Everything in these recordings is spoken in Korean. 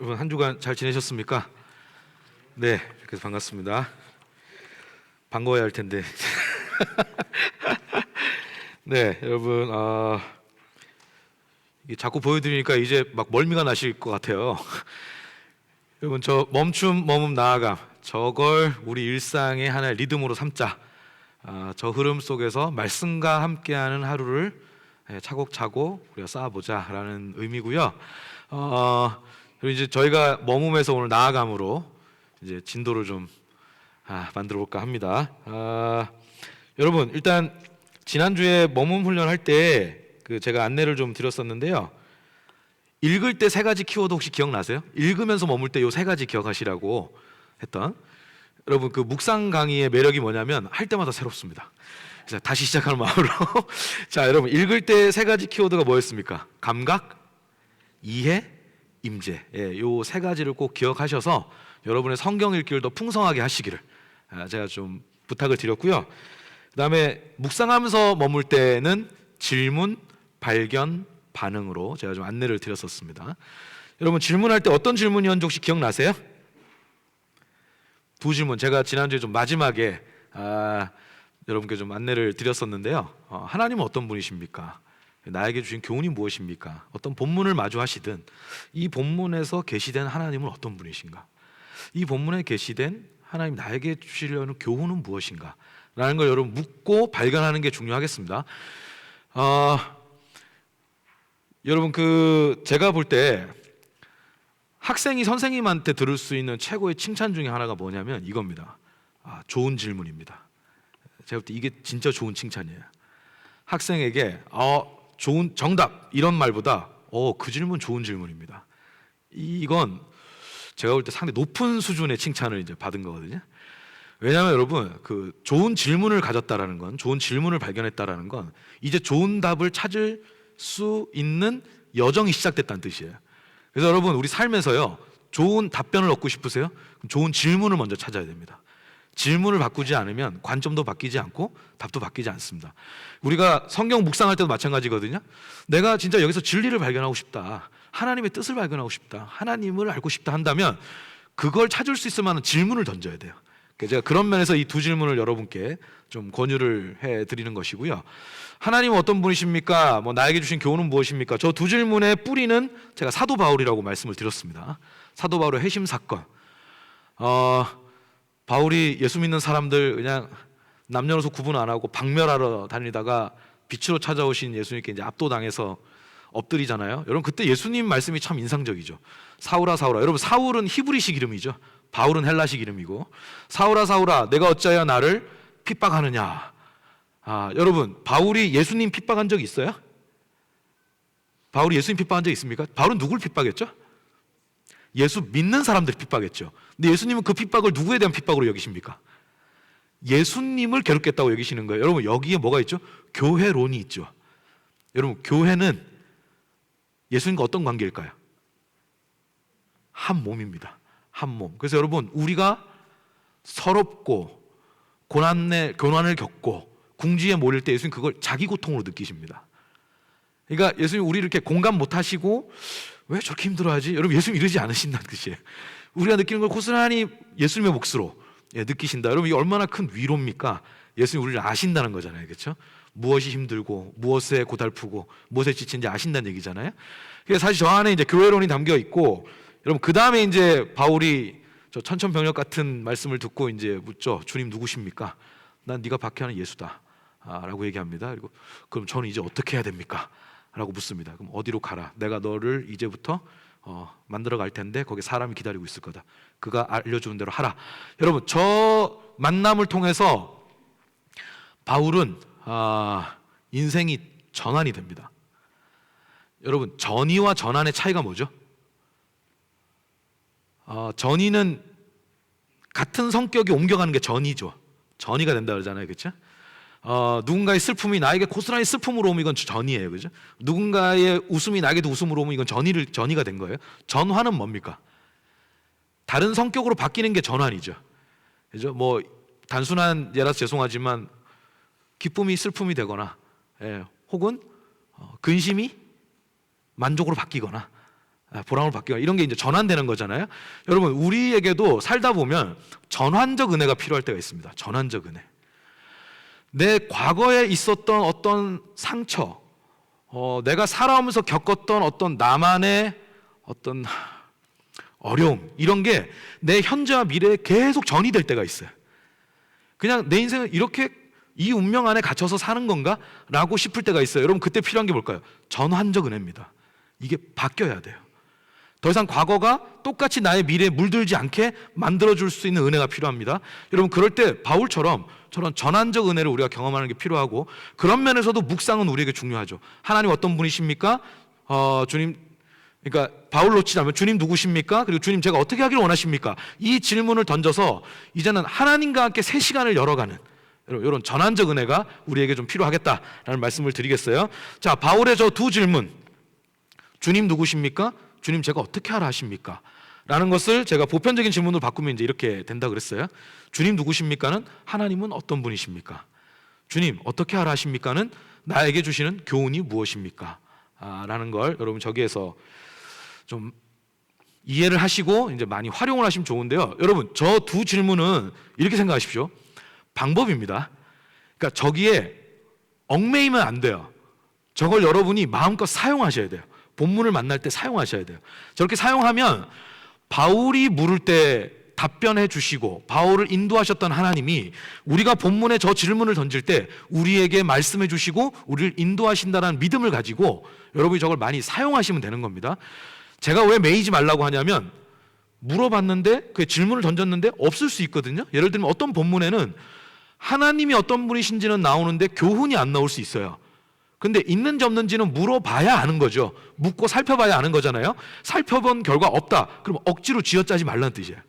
여러분 한 주간 잘 지내셨습니까? 네, 그래서 반갑습니다. 반가워야 할 텐데. 네, 여러분 이게 자꾸 보여드리니까 이제 막 멀미가 나실 것 같아요. 여러분 저 멈춤 머문 나아감, 저걸 우리 일상의 하나의 리듬으로 삼자. 저 흐름 속에서 말씀과 함께하는 하루를 차곡차곡 우리가 쌓아보자라는 의미고요. 그리고 이제 저희가 머문에서 오늘 나아감으로 이제 진도를 좀 만들어 볼까 합니다. 여러분 일단 지난주에 머문 훈련할 때 그 제가 안내를 좀 드렸었는데요. 읽을 때 세 가지 키워드 혹시 기억나세요? 읽으면서 머물 때 요 세 가지 기억하시라고 했던. 여러분 그 묵상 강의의 매력이 뭐냐면 할 때마다 새롭습니다. 그래서 다시 시작하는 마음으로 자 여러분 읽을 때 세 가지 키워드가 뭐였습니까? 감각, 이해, 임재. 요 세 가지를 꼭 기억하셔서 여러분의 성경 읽기를 더 풍성하게 하시기를 제가 좀 부탁을 드렸고요. 그다음에 묵상하면서 머물 때는 질문, 발견, 반응으로 제가 좀 안내를 드렸었습니다. 여러분 질문할 때 어떤 질문이었는지 혹시 기억나세요? 두 질문 제가 지난주에 좀 마지막에 여러분께 좀 안내를 드렸었는데요. 하나님은 어떤 분이십니까? 나에게 주신 교훈이 무엇입니까? 어떤 본문을 마주하시든 이 본문에서 계시된 하나님은 어떤 분이신가? 이 본문에 계시된 하나님 나에게 주시려는 교훈은 무엇인가? 라는 걸 여러분 묻고 발견하는 게 중요하겠습니다. 여러분 그 제가 볼 때 학생이 선생님한테 들을 수 있는 최고의 칭찬 중에 하나가 뭐냐면 이겁니다. 좋은 질문입니다. 제가 볼 때 이게 진짜 좋은 칭찬이에요. 학생에게 좋은 정답 이런 말보다 그 질문 좋은 질문입니다. 이건 제가 볼 때 상당히 높은 수준의 칭찬을 이제 받은 거거든요. 왜냐하면 여러분 그 좋은 질문을 가졌다라는 건, 좋은 질문을 발견했다라는 건 이제 좋은 답을 찾을 수 있는 여정이 시작됐다는 뜻이에요. 그래서 여러분 우리 삶에서요 좋은 답변을 얻고 싶으세요? 그럼 좋은 질문을 먼저 찾아야 됩니다. 질문을 바꾸지 않으면 관점도 바뀌지 않고 답도 바뀌지 않습니다. 우리가 성경 묵상할 때도 마찬가지거든요. 내가 진짜 여기서 진리를 발견하고 싶다, 하나님의 뜻을 발견하고 싶다, 하나님을 알고 싶다 한다면 그걸 찾을 수 있을 만한 질문을 던져야 돼요. 제가 그런 면에서 이 두 질문을 여러분께 좀 권유를 해드리는 것이고요. 하나님은 어떤 분이십니까? 나에게 주신 교훈은 무엇입니까? 저 두 질문의 뿌리는 제가 사도 바울이라고 말씀을 드렸습니다. 사도 바울의 회심 사건. 바울이 예수 믿는 사람들 그냥 남녀노소 구분 안 하고 박멸하러 다니다가 빛으로 찾아오신 예수님께 이제 압도당해서 엎드리잖아요. 여러분 그때 예수님 말씀이 참 인상적이죠. 사울아 사울아. 여러분 사울은 히브리식 이름이죠. 바울은 헬라식 이름이고, 사울아 사울아 내가 어찌하여 나를 핍박하느냐. 여러분 바울이 예수님 핍박한 적 있어요? 바울이 예수님 핍박한 적 있습니까? 바울은 누굴 핍박했죠? 예수 믿는 사람들 핍박했죠. 근데 예수님은 그 핍박을 누구에 대한 핍박으로 여기십니까? 예수님을 괴롭겠다고 여기시는 거예요. 여러분 여기에 뭐가 있죠? 교회론이 있죠. 여러분 교회는 예수님과 어떤 관계일까요? 한 몸입니다. 한 몸. 그래서 여러분 우리가 서럽고 고난을 겪고 궁지에 몰릴 때 예수님 그걸 자기 고통으로 느끼십니다. 그러니까 예수님 우리 이렇게 공감 못 하시고 왜 저렇게 힘들어하지? 여러분 예수님 이러지 않으신다는 뜻이에요. 우리가 느끼는 걸 고스란히 예수님의 몫으로 느끼신다. 여러분 이게 얼마나 큰 위로입니까? 예수님 우리를 아신다는 거잖아요. 그렇죠? 무엇이 힘들고 무엇에 고달프고 무엇에 지친지 아신다는 얘기잖아요. 그래서 사실 저 안에 이제 교회론이 담겨 있고, 여러분 그 다음에 이제 바울이 저 천천병력 같은 말씀을 듣고 이제 묻죠. 주님 누구십니까? 난 네가 박해하는 예수다 라고 얘기합니다. 그리고 그럼 저는 이제 어떻게 해야 됩니까? 라고 묻습니다. 그럼 어디로 가라? 내가 너를 이제부터 만들어 갈 텐데 거기 사람이 기다리고 있을 거다. 그가 알려주는 대로 하라. 여러분 저 만남을 통해서 바울은 인생이 전환이 됩니다. 여러분 전이와 전환의 차이가 뭐죠? 전이는 같은 성격이 옮겨가는 게 전이죠. 전이가 된다 그러잖아요. 그렇죠? 누군가의 슬픔이 나에게 고스란히 슬픔으로 오면 이건 전이에요. 그죠? 누군가의 웃음이 나에게도 웃음으로 오면 이건 전이가 된 거예요. 전환은 뭡니까? 다른 성격으로 바뀌는 게 전환이죠. 그죠? 단순한 예라서 죄송하지만 기쁨이 슬픔이 되거나 혹은 근심이 만족으로 바뀌거나 보람을 받기가 이런 게 이제 전환되는 거잖아요. 여러분 우리에게도 살다 보면 전환적 은혜가 필요할 때가 있습니다. 전환적 은혜. 내 과거에 있었던 어떤 상처, 내가 살아오면서 겪었던 어떤 나만의 어떤 어려움 이런 게 내 현재와 미래에 계속 전이될 때가 있어요. 그냥 내 인생은 이렇게 이 운명 안에 갇혀서 사는 건가? 라고 싶을 때가 있어요. 여러분 그때 필요한 게 뭘까요? 전환적 은혜입니다. 이게 바뀌어야 돼요. 더 이상 과거가 똑같이 나의 미래에 물들지 않게 만들어줄 수 있는 은혜가 필요합니다. 여러분 그럴 때 바울처럼 저런 전환적 은혜를 우리가 경험하는 게 필요하고, 그런 면에서도 묵상은 우리에게 중요하죠. 하나님 어떤 분이십니까? 주님, 그러니까 바울로 치자면 주님 누구십니까? 그리고 주님 제가 어떻게 하기를 원하십니까? 이 질문을 던져서 이제는 하나님과 함께 새 시간을 열어가는 이런 전환적 은혜가 우리에게 좀 필요하겠다라는 말씀을 드리겠어요. 자, 바울의 저 두 질문, 주님 누구십니까? 주님 제가 어떻게 하라 하십니까? 라는 것을 제가 보편적인 질문으로 바꾸면 이제 이렇게 된다 그랬어요. 주님 누구십니까는 하나님은 어떤 분이십니까? 주님 어떻게 하라 하십니까는 나에게 주시는 교훈이 무엇입니까? 라는 걸 여러분 저기에서 좀 이해를 하시고 이제 많이 활용을 하시면 좋은데요. 여러분 저 두 질문은 이렇게 생각하십시오. 방법입니다. 그러니까 저기에 얽매이면 안 돼요. 저걸 여러분이 마음껏 사용하셔야 돼요. 본문을 만날 때 사용하셔야 돼요. 저렇게 사용하면 바울이 물을 때 답변해 주시고 바울을 인도하셨던 하나님이 우리가 본문에 저 질문을 던질 때 우리에게 말씀해 주시고 우리를 인도하신다는 믿음을 가지고 여러분이 저걸 많이 사용하시면 되는 겁니다. 제가 왜 매이지 말라고 하냐면 물어봤는데 그 질문을 던졌는데 없을 수 있거든요. 예를 들면 어떤 본문에는 하나님이 어떤 분이신지는 나오는데 교훈이 안 나올 수 있어요. 근데 있는지 없는지는 물어봐야 아는 거죠. 묻고 살펴봐야 아는 거잖아요. 살펴본 결과 없다. 그럼 억지로 쥐어짜지 말라는 뜻이에요.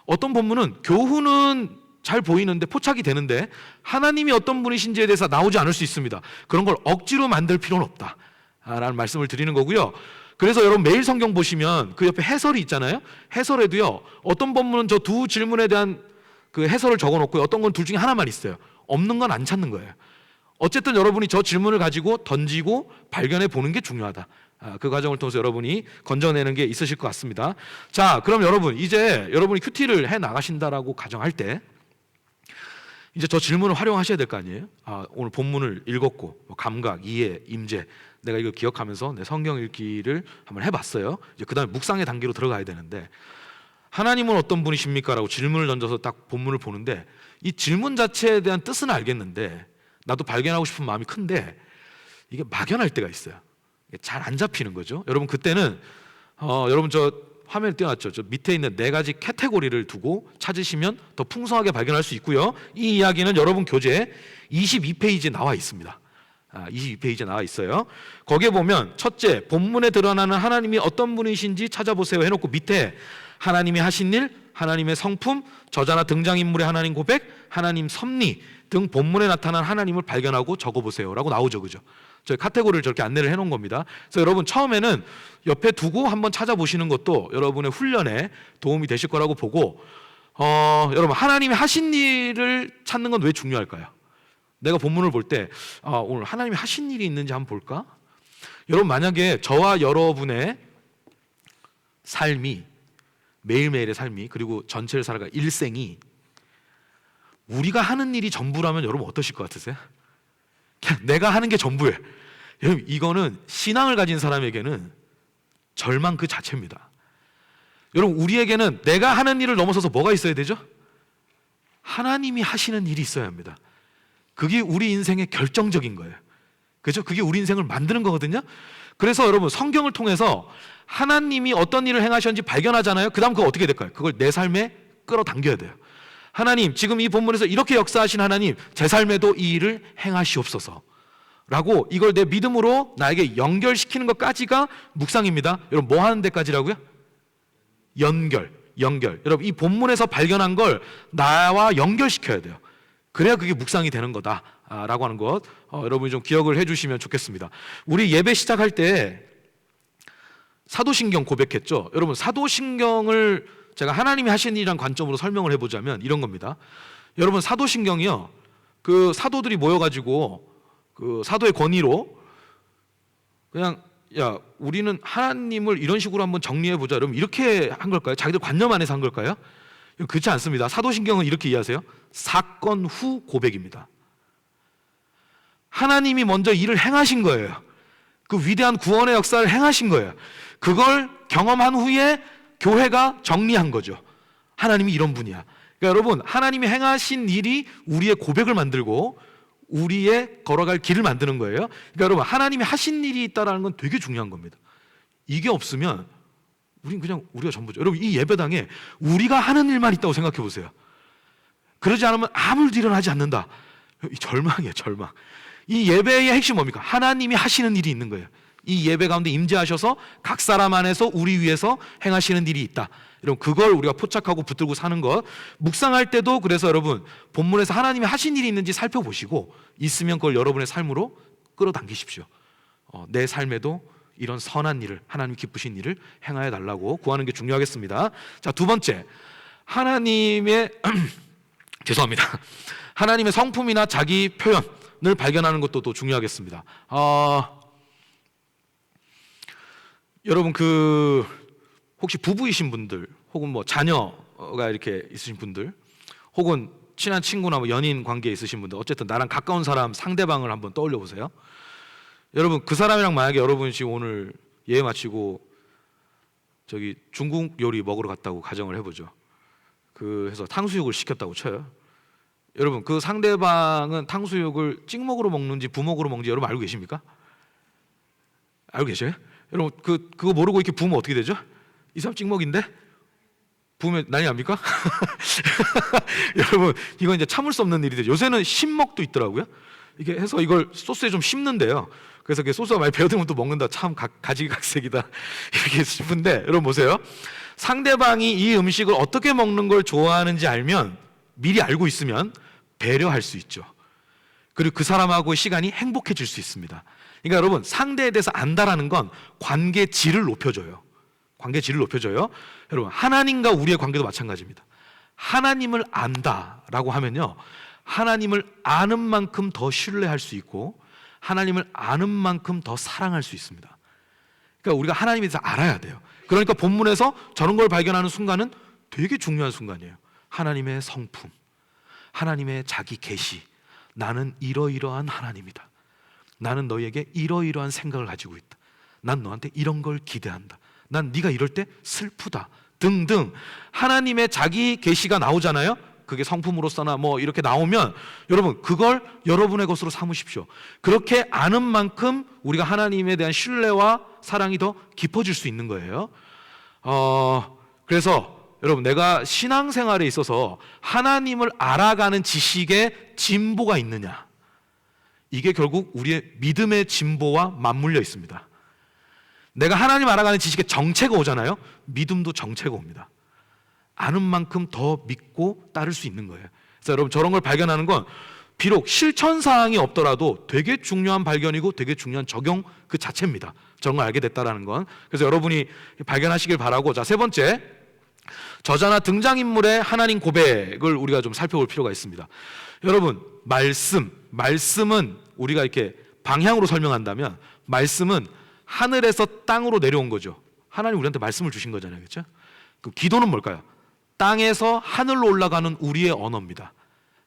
어떤 본문은 교훈은 잘 보이는데 포착이 되는데 하나님이 어떤 분이신지에 대해서 나오지 않을 수 있습니다. 그런 걸 억지로 만들 필요는 없다 라는 말씀을 드리는 거고요. 그래서 여러분 매일 성경 보시면 그 옆에 해설이 있잖아요. 해설에도요 어떤 본문은 저 두 질문에 대한 그 해설을 적어놓고요, 어떤 건 둘 중에 하나만 있어요. 없는 건 안 찾는 거예요. 어쨌든 여러분이 저 질문을 가지고 던지고 발견해 보는 게 중요하다. 그 과정을 통해서 여러분이 건져내는 게 있으실 것 같습니다. 자, 그럼 여러분 이제 여러분이 큐티를 해 나가신다라고 가정할 때 이제 저 질문을 활용하셔야 될 거 아니에요. 오늘 본문을 읽었고 감각, 이해, 임재 내가 이걸 기억하면서 내 성경 읽기를 한번 해봤어요. 이제 그 다음에 묵상의 단계로 들어가야 되는데 하나님은 어떤 분이십니까? 라고 질문을 던져서 딱 본문을 보는데 이 질문 자체에 대한 뜻은 알겠는데 나도 발견하고 싶은 마음이 큰데 이게 막연할 때가 있어요. 잘 안 잡히는 거죠. 여러분 그때는 여러분 저 화면에 띄워놨죠. 저 밑에 있는 4가지 카테고리를 두고 찾으시면 더 풍성하게 발견할 수 있고요. 이 이야기는 여러분 교재 22페이지에 나와 있습니다. 22페이지에 나와 있어요. 거기에 보면 첫째, 본문에 드러나는 하나님이 어떤 분이신지 찾아보세요 해놓고 밑에 하나님이 하신 일, 하나님의 성품, 저자나 등장인물의 하나님 고백, 하나님 섭리 등 본문에 나타난 하나님을 발견하고 적어보세요 라고 나오죠. 그죠? 저희 카테고리를 저렇게 안내를 해놓은 겁니다. 그래서 여러분 처음에는 옆에 두고 한번 찾아보시는 것도 여러분의 훈련에 도움이 되실 거라고 보고 여러분 하나님이 하신 일을 찾는 건 왜 중요할까요? 내가 본문을 볼 때 오늘 하나님이 하신 일이 있는지 한번 볼까? 여러분 만약에 저와 여러분의 삶이 매일매일의 삶이 그리고 전체를 살아가 일생이 우리가 하는 일이 전부라면 여러분 어떠실 것 같으세요? 그냥 내가 하는 게 전부예요. 여러분 이거는 신앙을 가진 사람에게는 절망 그 자체입니다. 여러분 우리에게는 내가 하는 일을 넘어서서 뭐가 있어야 되죠? 하나님이 하시는 일이 있어야 합니다. 그게 우리 인생의 결정적인 거예요. 그렇죠? 그게 우리 인생을 만드는 거거든요. 그래서 여러분 성경을 통해서 하나님이 어떤 일을 행하셨는지 발견하잖아요. 그 다음 그거 어떻게 될까요? 그걸 내 삶에 끌어당겨야 돼요. 하나님 지금 이 본문에서 이렇게 역사하신 하나님 제 삶에도 이 일을 행하시옵소서 라고 이걸 내 믿음으로 나에게 연결시키는 것까지가 묵상입니다. 여러분 뭐 하는 데까지라고요? 연결. 여러분 이 본문에서 발견한 걸 나와 연결시켜야 돼요. 그래야 그게 묵상이 되는 거다 라고 하는 것 여러분이 좀 기억을 해주시면 좋겠습니다. 우리 예배 시작할 때 사도신경 고백했죠. 여러분 사도신경을 제가 하나님이 하신 일이란 관점으로 설명을 해보자면 이런 겁니다. 여러분 사도신경이요, 그 사도들이 모여가지고 그 사도의 권위로 그냥 야, 우리는 하나님을 이런 식으로 한번 정리해 보자. 여러분 이렇게 한 걸까요? 자기들 관념 안에서 한 걸까요? 그렇지 않습니다. 사도신경은 이렇게 이해하세요. 사건 후 고백입니다. 하나님이 먼저 일을 행하신 거예요. 그 위대한 구원의 역사를 행하신 거예요. 그걸 경험한 후에 교회가 정리한 거죠. 하나님이 이런 분이야. 그러니까 여러분, 하나님이 행하신 일이 우리의 고백을 만들고 우리의 걸어갈 길을 만드는 거예요. 그러니까 여러분, 하나님이 하신 일이 있다는 건 되게 중요한 겁니다. 이게 없으면 우린 그냥 우리가 전부죠. 여러분, 이 예배당에 우리가 하는 일만 있다고 생각해 보세요. 그러지 않으면 아무 일도 일어나지 않는다. 절망이에요, 절망. 이 예배의 핵심 뭡니까? 하나님이 하시는 일이 있는 거예요. 이 예배 가운데 임재하셔서 각 사람 안에서 우리 위해서 행하시는 일이 있다. 여러분, 그걸 우리가 포착하고 붙들고 사는 것. 묵상할 때도 그래서 여러분, 본문에서 하나님이 하신 일이 있는지 살펴보시고 있으면 그걸 여러분의 삶으로 끌어당기십시오. 내 삶에도 이런 선한 일을, 하나님 기쁘신 일을 행하여 달라고 구하는 게 중요하겠습니다. 자, 두 번째, 하나님의 죄송합니다. 하나님의 성품이나 자기 표현을 발견하는 것도 또 중요하겠습니다. 여러분, 혹시 부부이신 분들, 혹은 뭐 자녀가 이렇게 있으신 분들, 혹은 친한 친구나 뭐 연인 관계에 있으신 분들, 어쨌든 나랑 가까운 사람, 상대방을 한번 떠올려 보세요. 여러분, 그 사람이랑 만약에 여러분이 지금 오늘 예회 마치고 저기 중국 요리 먹으러 갔다고 가정을 해보죠. 그래서 탕수육을 시켰다고 쳐요. 여러분, 그 상대방은 탕수육을 찍먹으로 먹는지 부먹으로 먹는지 여러분 알고 계십니까? 알고 계셔요? 여러분, 그거 모르고 이렇게 부으면 어떻게 되죠? 이 사람 찍먹인데? 부으면 난리 납니까? 여러분, 이건 이제 참을 수 없는 일이 되죠. 요새는 신먹도 있더라고요. 이게 해서 이걸 소스에 좀 씹는데요. 그래서 소스가 많이 배어들면 또 먹는다. 참 가지각색이다. 이렇게 싶은데, 여러분 보세요. 상대방이 이 음식을 어떻게 먹는 걸 좋아하는지 알면, 미리 알고 있으면 배려할 수 있죠. 그리고 그 사람하고의 시간이 행복해질 수 있습니다. 그러니까 여러분, 상대에 대해서 안다라는 건 관계 질을 높여줘요. 관계 질을 높여줘요. 여러분, 하나님과 우리의 관계도 마찬가지입니다. 하나님을 안다라고 하면요, 하나님을 아는 만큼 더 신뢰할 수 있고 하나님을 아는 만큼 더 사랑할 수 있습니다. 그러니까 우리가 하나님에 대해서 알아야 돼요. 그러니까 본문에서 저런 걸 발견하는 순간은 되게 중요한 순간이에요. 하나님의 성품, 하나님의 자기 계시. 나는 이러이러한 하나님이다. 나는 너희에게 이러이러한 생각을 가지고 있다. 난 너한테 이런 걸 기대한다. 난 네가 이럴 때 슬프다. 등등 하나님의 자기 계시가 나오잖아요. 그게 성품으로서나 뭐 이렇게 나오면 여러분, 그걸 여러분의 것으로 삼으십시오. 그렇게 아는 만큼 우리가 하나님에 대한 신뢰와 사랑이 더 깊어질 수 있는 거예요. 그래서 여러분, 내가 신앙생활에 있어서 하나님을 알아가는 지식에 진보가 있느냐, 이게 결국 우리의 믿음의 진보와 맞물려 있습니다. 내가 하나님 알아가는 지식에 정체가 오잖아요. 믿음도 정체가 옵니다. 아는 만큼 더 믿고 따를 수 있는 거예요. 그래서 여러분, 저런 걸 발견하는 건 비록 실천사항이 없더라도 되게 중요한 발견이고 되게 중요한 적용 그 자체입니다. 저런 걸 알게 됐다는 건. 그래서 여러분이 발견하시길 바라고. 자, 세 번째, 저자나 등장인물의 하나님 고백을 우리가 좀 살펴볼 필요가 있습니다. 여러분, 말씀은 우리가 이렇게 방향으로 설명한다면, 말씀은 하늘에서 땅으로 내려온 거죠. 하나님 우리한테 말씀을 주신 거잖아요, 그렇죠? 그 기도는 뭘까요? 땅에서 하늘로 올라가는 우리의 언어입니다.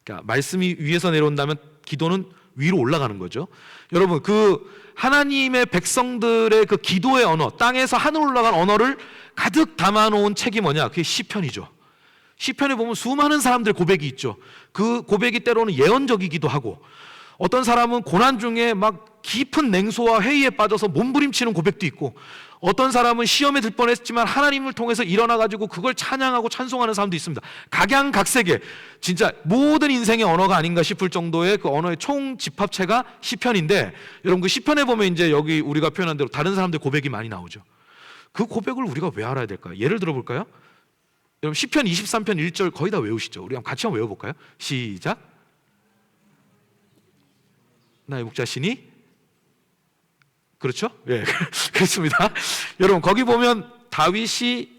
그러니까 말씀이 위에서 내려온다면 기도는 위로 올라가는 거죠. 여러분, 그 하나님의 백성들의 그 기도의 언어, 땅에서 하늘로 올라간 언어를 가득 담아놓은 책이 뭐냐? 그게 시편이죠. 시편에 보면 수많은 사람들의 고백이 있죠. 그 고백이 때로는 예언적이기도 하고, 어떤 사람은 고난 중에 막 깊은 냉소와 회의에 빠져서 몸부림치는 고백도 있고, 어떤 사람은 시험에 들 뻔했지만 하나님을 통해서 일어나가지고 그걸 찬양하고 찬송하는 사람도 있습니다. 각양각색의 진짜 모든 인생의 언어가 아닌가 싶을 정도의 그 언어의 총집합체가 시편인데, 여러분, 그 시편에 보면 이제 여기 우리가 표현한 대로 다른 사람들 고백이 많이 나오죠. 그 고백을 우리가 왜 알아야 될까요? 예를 들어볼까요? 여러분, 시편 23편 1절 거의 다 외우시죠? 우리 같이 한번 외워볼까요? 시작. 나의 목자시니, 그렇죠? 예, 그렇습니다. 여러분, 거기 보면 다윗이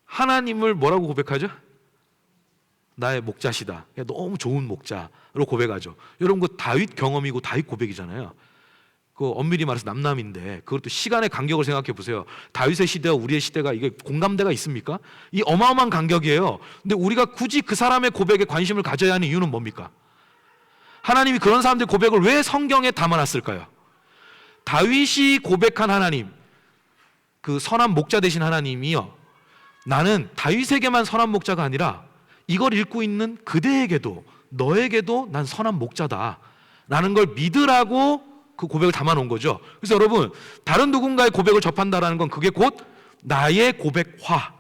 하나님을 뭐라고 고백하죠? 나의 목자시다. 너무 좋은 목자로 고백하죠. 여러분, 그 다윗 경험이고 다윗 고백이잖아요. 그 엄밀히 말해서 남남인데 그것도 시간의 간격을 생각해 보세요. 다윗의 시대와 우리의 시대가 이게 공감대가 있습니까? 이 어마어마한 간격이에요. 근데 우리가 굳이 그 사람의 고백에 관심을 가져야 하는 이유는 뭡니까? 하나님이 그런 사람들의 고백을 왜 성경에 담아놨을까요? 다윗이 고백한 하나님, 그 선한 목자 되신 하나님이요, 나는 다윗에게만 선한 목자가 아니라 이걸 읽고 있는 그대에게도, 너에게도 난 선한 목자다 라는 걸 믿으라고 그 고백을 담아놓은 거죠. 그래서 여러분, 다른 누군가의 고백을 접한다라는 건 그게 곧 나의 고백화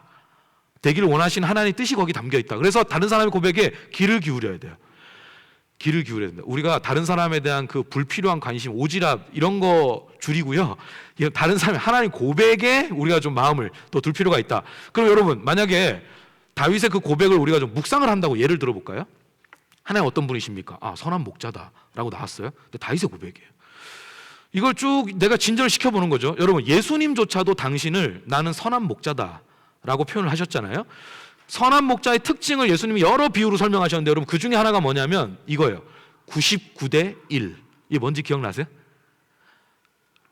되기를 원하시는 하나님의 뜻이 거기 담겨 있다. 그래서 다른 사람의 고백에 귀를 기울여야 돼요. 귀를 기울여야 된다. 우리가 다른 사람에 대한 그 불필요한 관심, 오지랖 이런 거 줄이고요, 다른 사람의 하나님 고백에 우리가 좀 마음을 또 둘 필요가 있다. 그럼 여러분, 만약에 다윗의 그 고백을 우리가 좀 묵상을 한다고 예를 들어볼까요? 하나님 어떤 분이십니까? 아, 선한 목자다 라고 나왔어요. 근데 다윗의 고백이에요. 이걸 쭉 내가 진절을 시켜보는 거죠. 여러분, 예수님조차도 당신을 나는 선한 목자다 라고 표현을 하셨잖아요. 선한 목자의 특징을 예수님이 여러 비유로 설명하셨는데, 여러분, 그 중에 하나가 뭐냐면 이거예요. 99대 1. 이게 뭔지 기억나세요?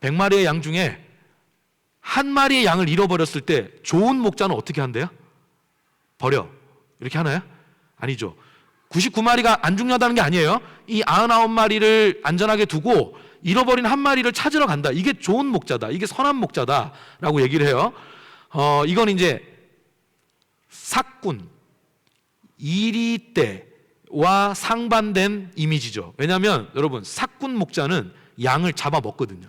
100마리의 양 중에 한 마리의 양을 잃어버렸을 때 좋은 목자는 어떻게 한대요? 버려. 이렇게 하나요? 아니죠. 99마리가 안 중요하다는 게 아니에요. 이 99마리를 안전하게 두고 잃어버린 한 마리를 찾으러 간다. 이게 좋은 목자다. 이게 선한 목자다라고 얘기를 해요. 이건 이제 삭군, 이리떼와 상반된 이미지죠. 왜냐하면 여러분, 삭군 목자는 양을 잡아 먹거든요.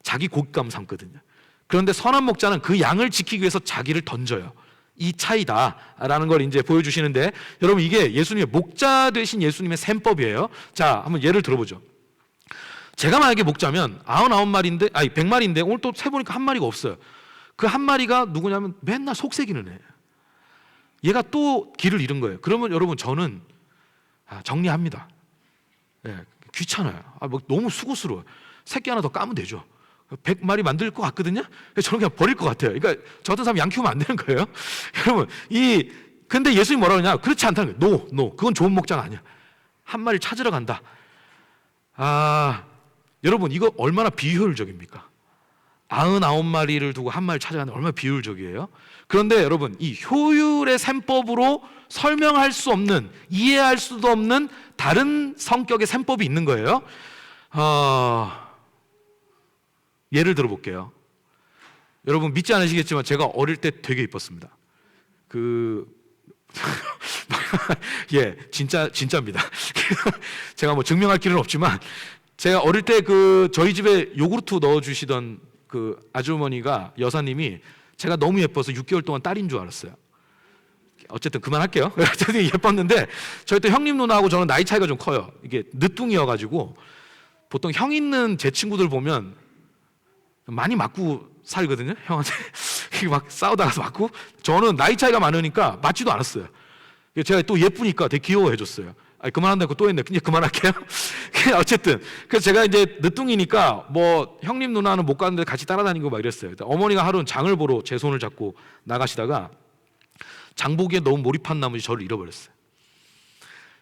자기 고깃감 삼거든요. 그런데 선한 목자는 그 양을 지키기 위해서 자기를 던져요. 이 차이다라는 걸 이제 보여주시는데, 여러분, 이게 예수님의 목자 되신 예수님의 셈법이에요. 자, 한번 예를 들어보죠. 제가 만약에 목자면 99마리인데, 아니 100마리인데 오늘 또 세보니까 한 마리가 없어요. 그 한 마리가 누구냐면 맨날 속삭이는 애. 얘가 또 길을 잃은 거예요. 그러면 여러분, 저는 정리합니다. 귀찮아요. 뭐 너무 수고스러워요. 새끼 하나 더 까면 되죠. 100마리 만들 것 같거든요. 저는 그냥 버릴 것 같아요. 그러니까 저 같은 사람 양 키우면 안 되는 거예요. 여러분, 근데 예수님이 뭐라고 하냐? 그렇지 않다는 거예요. No. 그건 좋은 목자가 아니야. 한 마리를 찾으러 간다. 여러분, 이거 얼마나 비효율적입니까? 99마리를 두고 한 마리를 찾아가는 얼마나 비효율적이에요. 그런데 여러분, 이 효율의 셈법으로 설명할 수 없는, 이해할 수도 없는 다른 성격의 셈법이 있는 거예요. 예를 들어볼게요. 여러분, 믿지 않으시겠지만 제가 어릴 때 되게 이뻤습니다. 진짜입니다. 제가 뭐 증명할 길은 없지만, 제가 어릴 때 저희 집에 요구르트 넣어주시던 그 아주머니가, 여사님이 제가 너무 예뻐서 6개월 동안 딸인 줄 알았어요. 어쨌든 그만할게요. 되게 예뻤는데, 저희 때 형님 누나하고 저는 나이 차이가 좀 커요. 이게 늦둥이여가지고 보통 형 있는 제 친구들 보면 많이 맞고 살거든요. 형한테 막 싸우다가 맞고. 저는 나이 차이가 많으니까 맞지도 않았어요. 제가 또 예쁘니까 되게 귀여워해줬어요. 그만한다고 또 했네. 이제 그만할게요. 어쨌든 그래서 제가 이제 늦둥이니까 뭐 형님 누나는 못 가는데 같이 따라다니고 막 이랬어요. 어머니가 하루는 장을 보러 제 손을 잡고 나가시다가 장보기에 너무 몰입한 나머지 저를 잃어버렸어요.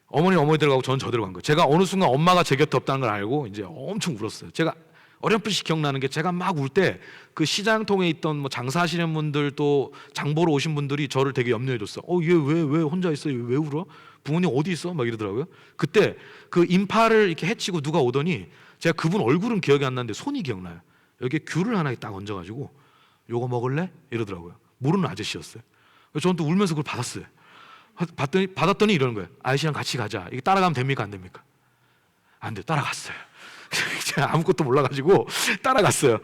어머니들 가고 저는 저대로 간 거예요. 제가 어느 순간 엄마가 제 곁에 없다는 걸 알고 이제 엄청 울었어요. 제가 어렴풋이 기억나는 게, 제가 막 울 때 그 시장통에 있던 뭐 장사하시는 분들, 또 장 보러 오신 분들이 저를 되게 염려해줬어. 얘 왜 혼자 있어? 왜 울어? 부모님 어디 있어? 막 이러더라고요. 그때 그 인파를 이렇게 헤치고 누가 오더니, 제가 그분 얼굴은 기억이 안 나는데 손이 기억나요. 여기에 귤을 하나 딱 얹어가지고 요거 먹을래? 이러더라고요. 모르는 아저씨였어요. 저는 또 울면서 그걸 받았어요. 받았더니 이러는 거예요. 아저씨랑 같이 가자. 이게 따라가면 됩니까? 안 됩니까? 안 돼요. 따라갔어요. 제가 아무것도 몰라가지고 따라갔어요.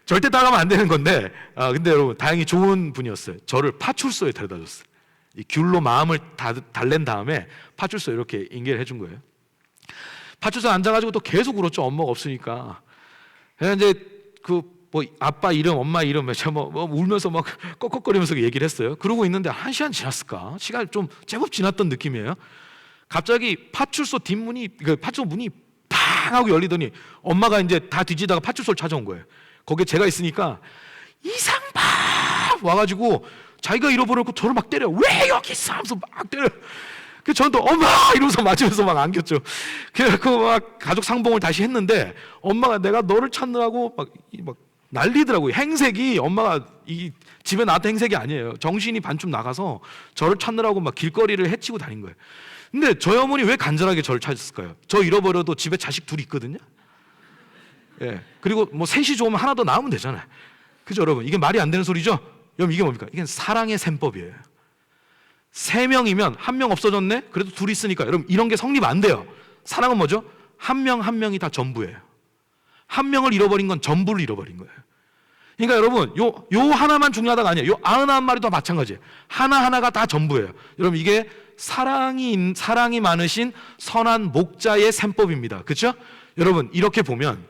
절대 따라가면 안 되는 건데, 근데 여러분, 다행히 좋은 분이었어요. 저를 파출소에 데려다줬어요. 이 귤로 마음을 달랜 다음에 파출소에 이렇게 인계를 해준 거예요. 파출소에 앉아가지고 또 계속 울었죠. 엄마가 없으니까. 그래서 이제 뭐 아빠 이름, 엄마 이름, 제가 뭐 울면서 막 꺽꺽거리면서 얘기를 했어요. 그러고 있는데 1시간 지났을까? 시간이 좀 제법 지났던 느낌이에요. 갑자기 파출소 뒷문이, 파출소 문이 팡 하고 열리더니 엄마가 이제 다 뒤지다가 파출소를 찾아온 거예요. 거기에 제가 있으니까 이상밥 와가지고 자기가 잃어버렸고 저를 막 때려. 왜 여기 있어? 하면서 막 때려. 그 저는 또 엄마 이러면서 맞으면서 막 안겼죠. 그래갖고 막 가족 상봉을 다시 했는데 엄마가 내가 너를 찾느라고 막 난리더라고요. 행색이 엄마가 이 집에 나왔던 행색이 아니에요. 정신이 반쯤 나가서 저를 찾느라고 막 길거리를 헤치고 다닌 거예요. 근데 저희 어머니 왜 간절하게 저를 찾았을까요? 저 잃어버려도 집에 자식 둘이 있거든요. 예. 그리고 뭐 셋이 좋으면 하나 더 낳으면 되잖아요. 그죠, 여러분? 이게 말이 안 되는 소리죠? 여러분, 이게 뭡니까? 이게 사랑의 셈법이에요. 3명이면 1명 없어졌네? 그래도 둘이 있으니까. 여러분, 이런 게 성립 안 돼요. 사랑은 뭐죠? 한 명 한 명이 다 전부예요. 한 명을 잃어버린 건 전부를 잃어버린 거예요. 그러니까 여러분, 요 하나만 중요하다가 아니에요. 요 91마리도 다 마찬가지예요. 하나하나가 다 전부예요. 여러분, 이게 사랑이 많으신 선한 목자의 셈법입니다. 그렇죠? 여러분, 이렇게 보면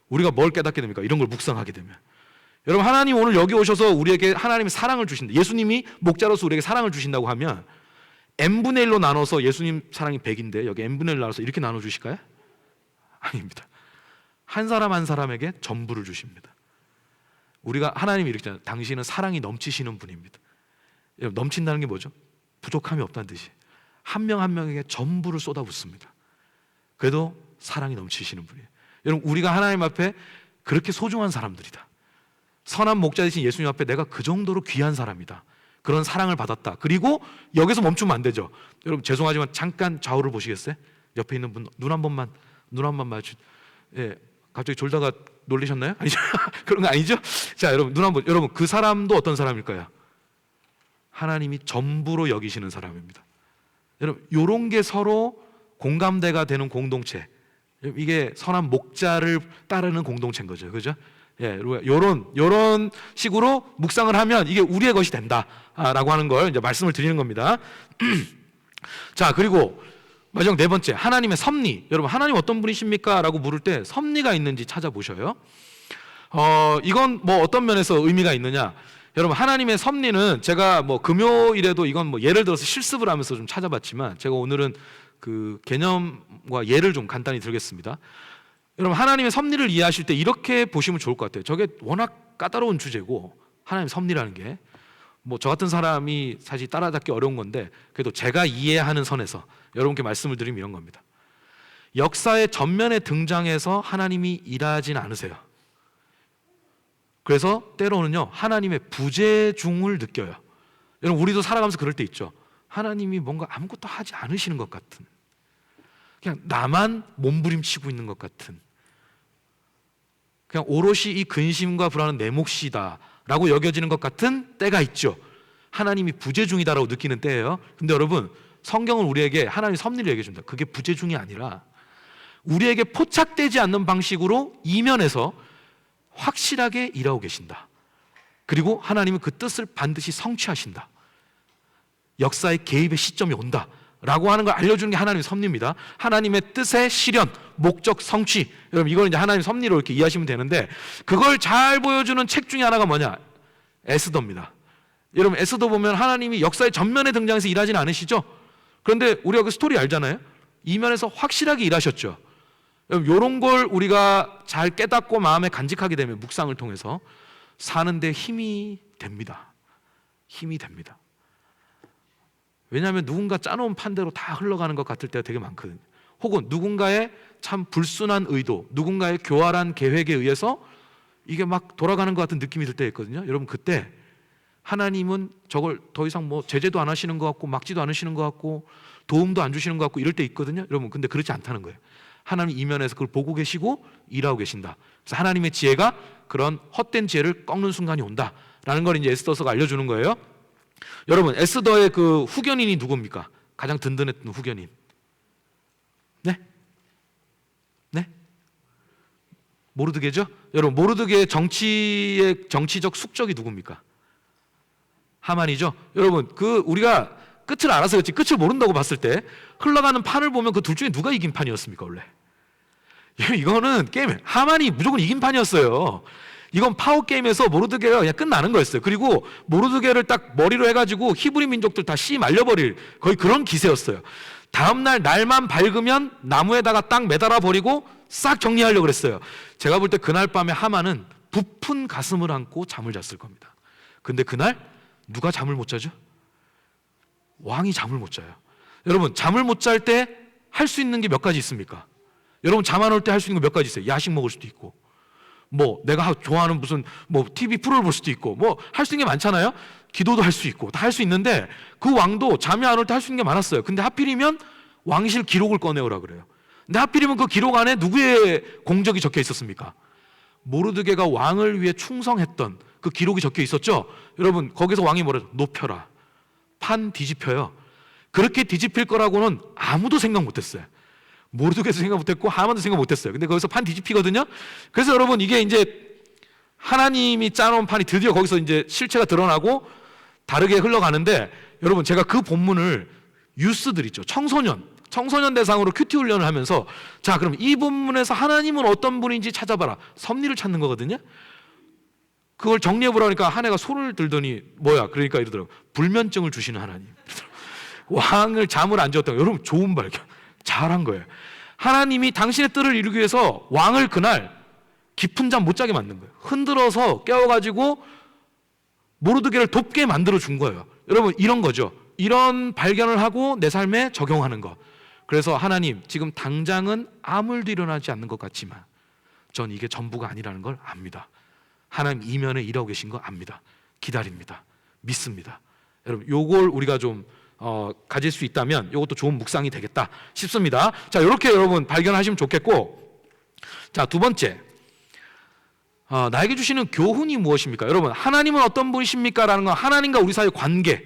우리가 뭘 깨닫게 됩니까? 이런 걸 묵상하게 되면. 여러분, 하나님 오늘 여기 오셔서 우리에게 하나님의 사랑을 주신다. 예수님이 목자로서 우리에게 사랑을 주신다고 하면 n분의 1로 나눠서 예수님 사랑이 100인데 여기 n분의 1 나눠서 이렇게 나눠 주실까요? 아닙니다. 한 사람 한 사람에게 전부를 주십니다. 우리가 하나님이 이렇게 하잖아요. 당신은 사랑이 넘치시는 분입니다. 여러분, 넘친다는 게 뭐죠? 부족함이 없다는 뜻이에요. 한 명 한 명에게 전부를 쏟아붓습니다. 그래도 사랑이 넘치시는 분이에요. 여러분, 우리가 하나님 앞에 그렇게 소중한 사람들이다. 선한 목자 되신 예수님 앞에 내가 그 정도로 귀한 사람이다. 그런 사랑을 받았다. 그리고 여기서 멈추면 안 되죠. 여러분, 죄송하지만 잠깐 좌우를 보시겠어요? 옆에 있는 분 눈 한 번만 마주. 예, 갑자기 졸다가 놀리셨나요? 아니죠? 그런 거 아니죠? 자, 여러분, 눈 한번. 여러분, 그 사람도 어떤 사람일까요? 하나님이 전부로 여기시는 사람입니다. 여러분, 이런 게 서로 공감대가 되는 공동체. 이게 선한 목자를 따르는 공동체인 거죠. 그죠? 예, 요런 식으로 묵상을 하면 이게 우리의 것이 된다라고 하는 걸 이제 말씀을 드리는 겁니다. 자, 그리고 마지막 네 번째, 하나님의 섭리. 여러분, 하나님 어떤 분이십니까? 라고 물을 때 섭리가 있는지 찾아보셔요. 이건 뭐 어떤 면에서 의미가 있느냐? 여러분, 하나님의 섭리는 제가 뭐 금요일에도 이건 뭐 예를 들어서 실습을 하면서 좀 찾아봤지만 제가 오늘은 그 개념과 예를 좀 간단히 들겠습니다. 여러분, 하나님의 섭리를 이해하실 때 이렇게 보시면 좋을 것 같아요. 저게 워낙 까다로운 주제고 하나님의 섭리라는 게 뭐 저 같은 사람이 사실 따라잡기 어려운 건데 그래도 제가 이해하는 선에서 여러분께 말씀을 드리면 이런 겁니다. 역사의 전면에 등장해서 하나님이 일하진 않으세요. 그래서 때로는요, 하나님의 부재중을 느껴요. 여러분, 우리도 살아가면서 그럴 때 있죠. 하나님이 뭔가 아무것도 하지 않으시는 것 같은, 그냥 나만 몸부림치고 있는 것 같은, 그냥 오롯이 이 근심과 불안은 내 몫이다 라고 여겨지는 것 같은 때가 있죠. 하나님이 부재중이다라고 느끼는 때예요. 근데 여러분, 성경은 우리에게 하나님의 섭리를 얘기해 줍니다. 그게 부재중이 아니라 우리에게 포착되지 않는 방식으로 이면에서 확실하게 일하고 계신다. 그리고 하나님은 그 뜻을 반드시 성취하신다. 역사의 개입의 시점이 온다 라고 하는 걸 알려주는 게 하나님의 섭리입니다. 하나님의 뜻의 실현, 목적 성취. 여러분, 이걸 이제 하나님의 섭리로 이렇게 이해하시면 되는데, 그걸 잘 보여주는 책 중에 하나가 뭐냐? 에스더입니다. 여러분, 에스더 보면 하나님이 역사의 전면에 등장해서 일하지는 않으시죠? 그런데 우리가 그 스토리 알잖아요. 이면에서 확실하게 일하셨죠. 여러분, 이런 걸 우리가 잘 깨닫고 마음에 간직하게 되면 묵상을 통해서 사는데 힘이 됩니다. 힘이 됩니다. 왜냐하면 누군가 짜놓은 판대로 다 흘러가는 것 같을 때가 되게 많거든요. 혹은 누군가의 참 불순한 의도, 누군가의 교활한 계획에 의해서 이게 막 돌아가는 것 같은 느낌이 들 때 있거든요. 여러분, 그때 하나님은 저걸 더 이상 뭐 제재도 안 하시는 것 같고 막지도 않으시는 것 같고 도움도 안 주시는 것 같고 이럴 때 있거든요. 여러분, 근데 그렇지 않다는 거예요. 하나님 이면에서 그걸 보고 계시고 일하고 계신다. 그래서 하나님의 지혜가 그런 헛된 지혜를 꺾는 순간이 온다라는 걸 이제 에스더서가 알려주는 거예요. 여러분, 에스더의 그 후견인이 누굽니까? 가장 든든했던 후견인. 네? 네? 모르드게죠? 여러분, 모르드게의 정치적 숙적이 누굽니까? 하만이죠. 여러분, 그 우리가 끝을 알아서 그렇지 끝을 모른다고 봤을 때 흘러가는 판을 보면 그 둘 중에 누가 이긴 판이었습니까, 원래? 이거는 게임, 하만이 무조건 이긴 판이었어요. 이건 파워 게임에서 모르드게가 그냥 끝나는 거였어요. 그리고 모르드게를 딱 머리로 해가지고 히브리 민족들 다 씨 말려버릴 거의 그런 기세였어요. 다음날 날만 밝으면 나무에다가 딱 매달아 버리고 싹 정리하려고 그랬어요. 제가 볼 때 그날 밤에 하만은 부푼 가슴을 안고 잠을 잤을 겁니다. 근데 그날 누가 잠을 못 자죠? 왕이 잠을 못 자요. 여러분 잠을 못 잘 때 할 수 있는 게 몇 가지 있습니까? 여러분 잠 안 올 때 할 수 있는 거 몇 가지 있어요. 야식 먹을 수도 있고, 뭐 내가 좋아하는 무슨 뭐 TV 프로를 볼 수도 있고, 뭐 할 수 있는 게 많잖아요. 기도도 할 수 있고 다 할 수 있는데, 그 왕도 잠이 안 올 때 할 수 있는 게 많았어요. 근데 하필이면 왕실 기록을 꺼내오라 그래요. 근데 하필이면 그 기록 안에 누구의 공적이 적혀 있었습니까? 모르드게가 왕을 위해 충성했던 그 기록이 적혀 있었죠. 여러분 거기서 왕이 뭐래요? 높여라, 판 뒤집혀요. 그렇게 뒤집힐 거라고는 아무도 생각 못했어요. 모르드게도 생각 못했고 하만도 생각 못했어요. 근데 거기서 판 뒤집히거든요. 그래서 여러분 이게 이제 하나님이 짜놓은 판이 드디어 거기서 이제 실체가 드러나고 다르게 흘러가는데, 여러분 제가 그 본문을 유스들 있죠, 청소년 대상으로 큐티 훈련을 하면서, 자 그럼 이 본문에서 하나님은 어떤 분인지 찾아봐라, 섭리를 찾는 거거든요. 그걸 정리해보라 하니까 한 애가 손을 들더니 뭐야, 그러니까 이러더라고, 불면증을 주시는 하나님. 왕을 잠을 안 잤다고. 여러분 좋은 발견, 잘한 거예요. 하나님이 당신의 뜻을 이루기 위해서 왕을 그날 깊은 잠 못 자게 만든 거예요. 흔들어서 깨워가지고 모르드게를 돕게 만들어 준 거예요. 여러분 이런 거죠. 이런 발견을 하고 내 삶에 적용하는 거. 그래서 하나님 지금 당장은 아무 일도 일어나지 않는 것 같지만 전 이게 전부가 아니라는 걸 압니다. 하나님 이면에 일하고 계신 거 압니다. 기다립니다. 믿습니다. 여러분 요걸 우리가 좀 가질 수 있다면 이것도 좋은 묵상이 되겠다 싶습니다. 자, 이렇게 여러분 발견하시면 좋겠고, 자, 두 번째, 나에게 주시는 교훈이 무엇입니까? 여러분 하나님은 어떤 분이십니까? 라는 건 하나님과 우리 사이의 관계,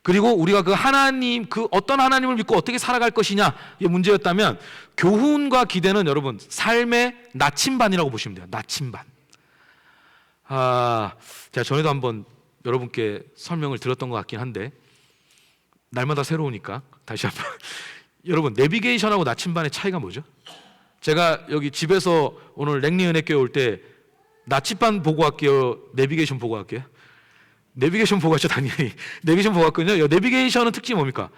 그리고 우리가 그 하나님, 그 어떤 하나님을 믿고 어떻게 살아갈 것이냐, 이게 문제였다면, 교훈과 기대는 여러분 삶의 나침반이라고 보시면 돼요. 나침반. 제가 전에도 한번 여러분께 설명을 드렸던 것 같긴 한데 날마다 새로우니까 다시 한번 여러분 내비게이션하고 나침반의 차이가 뭐죠? 제가 여기 집에서 오늘 랭리 은혜교회 올 때 나침반 보고 갈게요, 내비게이션 보고 갈게요? 내비게이션 보고 갔죠, 당연히. 내비게이션 보고 갔거든요. 내비게이션은 특징이 뭡니까?